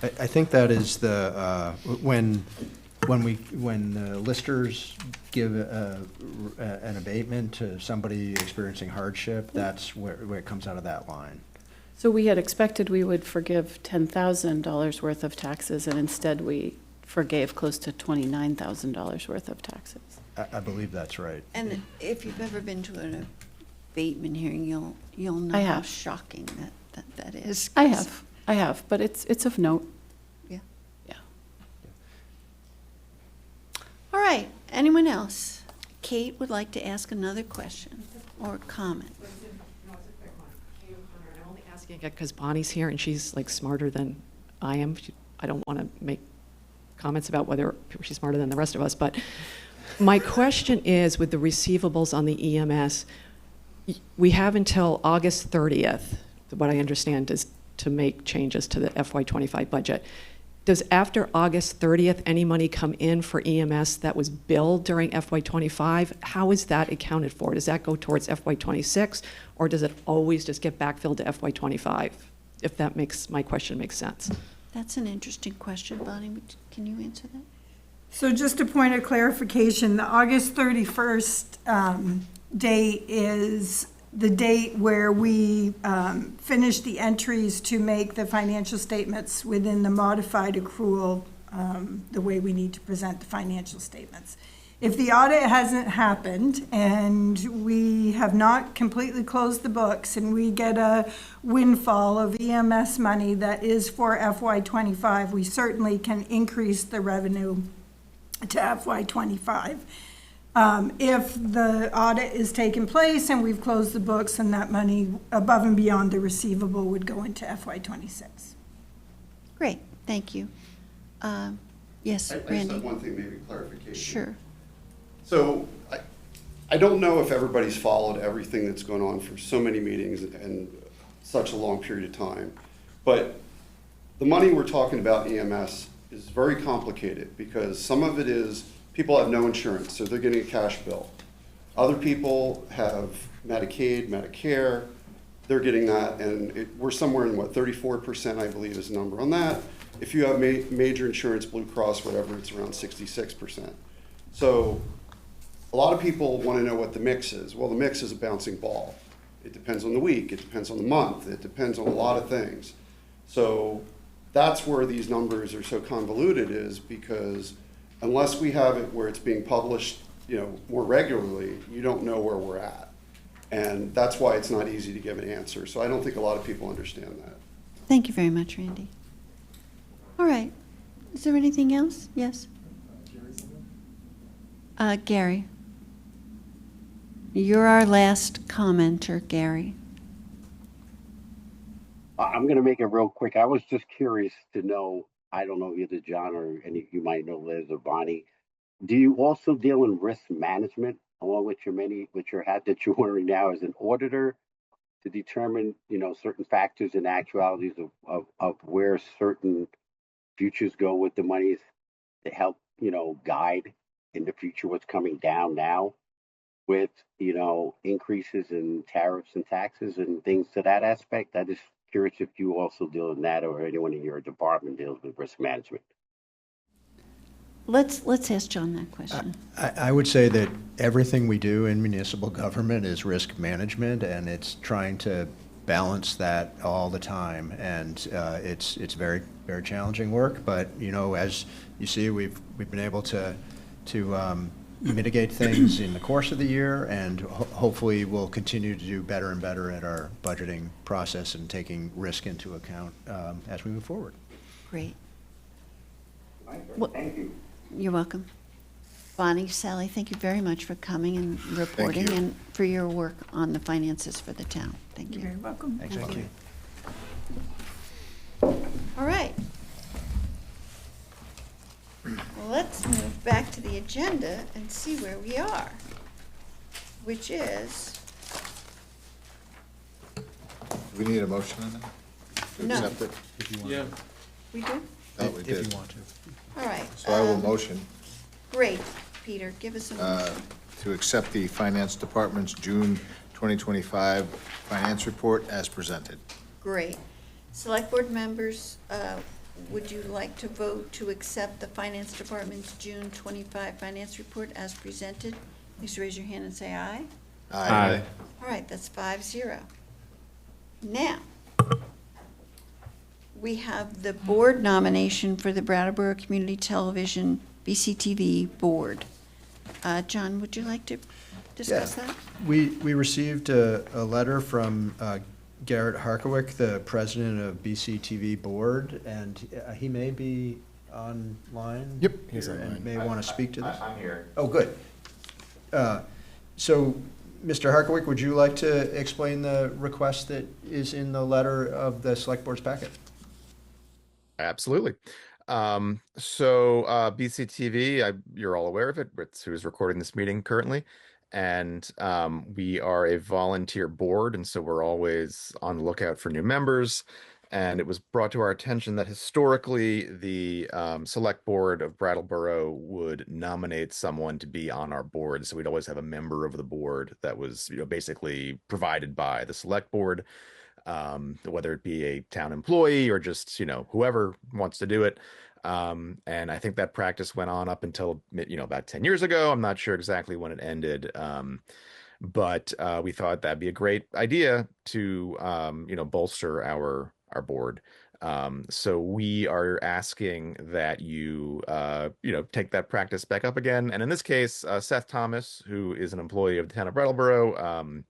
I think that is the, when listers give an abatement to somebody experiencing hardship, that's where it comes out of that line. So we had expected we would forgive $10,000 worth of taxes, and instead we forgave close to $29,000 worth of taxes. I believe that's right. And if you've ever been to an abatement hearing, you'll know I how have. shocking that is. I have, but it's of note. Yeah. Yeah. All right, anyone else? Kate would like to ask another question or comment. I'm only asking it because Bonnie's here and she's like smarter than I am. I don't want to make comments about whether she's smarter than the rest of us, but my question is, with the receivables on the EMS, we have until August 30th, what I understand is to make changes to the FY25 budget. Does after August 30th any money come in for EMS that was billed during FY25? How is that accounted for? Does that go towards FY26, or does it always just get backfilled to FY25? If that makes my question make sense. That's an interesting question, Bonnie. Can you answer that? So just a point of clarification, the August 31st date is the date where we finish the entries to make the financial statements within the modified accrual, the way we need to present the financial statements. If the audit hasn't happened and we have not completely closed the books and we get a windfall of EMS money that is for FY25, we certainly can increase the revenue to FY25. If the audit is taking place and we've closed the books, and that money above and beyond the receivable would go into FY26. Great, thank you. Yes, I just Randy? have one thing, maybe clarification. Sure. So I don't know if everybody's followed everything that's gone on for so many meetings and such a long period of time, but the money we're talking about EMS is very complicated because some of it is people have no insurance, so they're getting a cash bill. Other people have Medicaid, Medicare, they're getting that, and we're somewhere in, 34%, I believe is the number on that. If you have major insurance, Blue Cross, whatever, it's around 66%. So a lot of people want to know what the mix is. Well, the mix is a bouncing ball. It depends on the week, it depends on the month, it depends on a lot of things. So that's where these numbers are so convoluted, is because unless we have it where it's being published, more regularly, you don't know where we're at. And that's why it's not easy to give an answer. So I don't think a lot of people understand that. Thank you very much, Randy. All right, is there anything else? Yes? Gary. You're our last commenter, Gary. I'm going to make it real quick. I was just curious to know, I don't know, either John or any of you might know, Liz or Bonnie, do you also deal in risk management along with your hat that you're wearing now as an auditor to determine, certain factors and actualities of where certain futures go with the monies to help, guide in the future what's coming down now with, increases in tariffs and taxes and things to that aspect? I just curious if you also deal in that, or anyone in your department deals with risk management. Let's ask John that question. I would say that everything we do in municipal government is risk management, and it's trying to balance that all the time, and it's very, very challenging work. But as you see, we've been able to mitigate things in the course of the year, and hopefully we'll continue to do better and better at our budgeting process and taking risk into account as we move forward. Great. Well, thank you. You're welcome. Bonnie, Sally, thank you very much for coming and reporting you. and for your work on the finances for the town. Thank you. You're very welcome. Thank you. All right. Well, let's move back to the agenda and see where we are, which is, Do we need a motion on that? To No. accept it? Yeah. we do? Thought we did. If you want to. All right. So I will motion Great. Peter, give us a motion. to accept the Finance Department's June 2025 finance report as presented. Great. Select Board members, would you like to vote to accept the Finance Department's June 25 finance report as presented? Please raise your hand and say aye. Aye. All right, that's 5-0. Now, we have the board nomination for the Brattleboro Community Television BCTV Board. John, would you like to discuss that? We received a letter from Garrett Harkowick, the president of BCTV Board, and he may be online. Yep, here he's online. and may want to speak to this. I'm here. Oh, good. So, Mr. Harkowick, would you like to explain the request that is in the letter of the Select Board's packet? Absolutely. BCTV, you're all aware of it. It's who's recording this meeting currently. And we are a volunteer board, and so we're always on the lookout for new members. And it was brought to our attention that historically the Select Board of Brattleboro would nominate someone to be on our board. So we'd always have a member of the board that was, basically provided by the Select Board, whether it be a town employee or just, whoever wants to do it. And I think that practice went on up until, about 10 years ago. I'm not sure exactly when it ended. But we thought that'd be a great idea to, bolster our board. So we are asking that you, take that practice back up again. And in this case, Seth Thomas, who is an employee of the town of Brattleboro,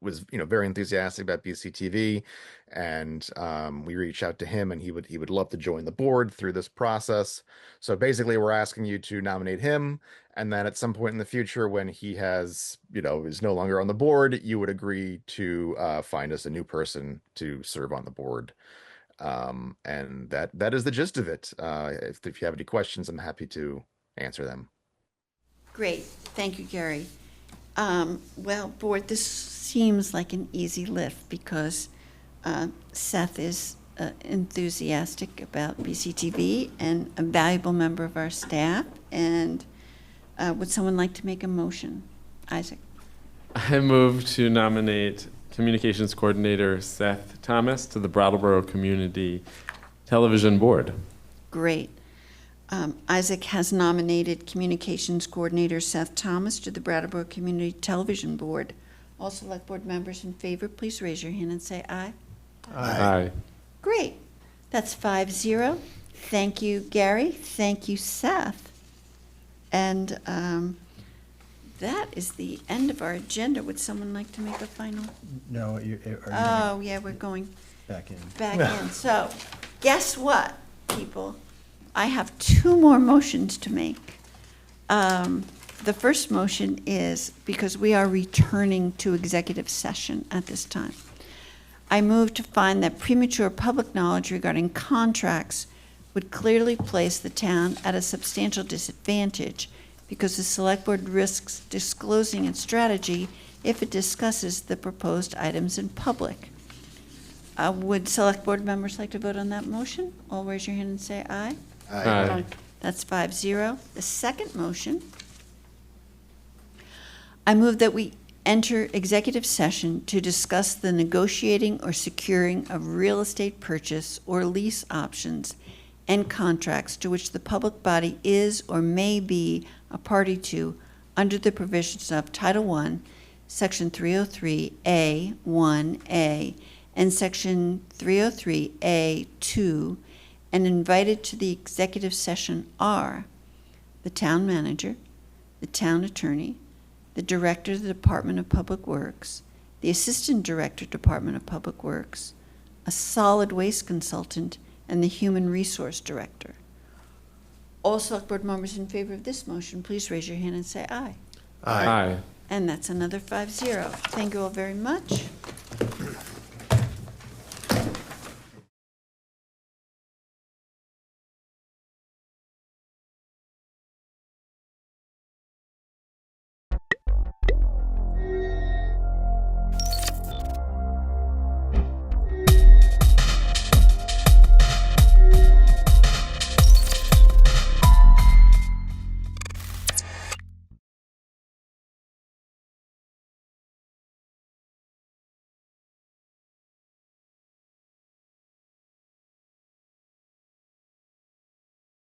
was very enthusiastic about BCTV, and we reached out to him, and he would love to join the board through this process. So basically, we're asking you to nominate him, and then at some point in the future, when he has is no longer on the board, you would agree to find us a new person to serve on the board. And that is the gist of it. If you have any questions, I'm happy to answer them. Great. Thank you, Gary. Well, board, this seems like an easy lift because Seth is enthusiastic about BCTV and a valuable member of our staff. And would someone like to make a motion? Isaac? I move to nominate Communications Coordinator Seth Thomas to the Brattleboro Community Television Board. Great. Isaac has nominated Communications Coordinator Seth Thomas to the Brattleboro Community Television Board. All Select Board members in favor, please raise your hand and say aye. Aye. Great. That's 5-0. Thank you, Gary. Thank you, Seth. And that is the end of our agenda. Would someone like to make a final? No, Oh, yeah, we're going back in. back in. So, guess what, people? I have 2 more motions to make. The first motion is because we are returning to executive session at this time. I move to find that premature public knowledge regarding contracts would clearly place the town at a substantial disadvantage because the Select Board risks disclosing its strategy if it discusses the proposed items in public. Would Select Board members like to vote on that motion? All raise your hand and say aye. Aye. That's 5-0. The second motion, I move that we enter executive session to discuss the negotiating or securing of real estate purchase or lease options and contracts to which the public body is or may be a party to under the provisions of Title I, Section 303A, 1A, and Section 303A2, and invited to the executive session are the town manager, the town attorney, the director of the Department of Public Works, the assistant director, Department of Public Works, a solid waste consultant, and the human resource director. All select board members in favor of this motion, please raise your hand and say aye. Aye. And that's another 5-0. Thank you all very much.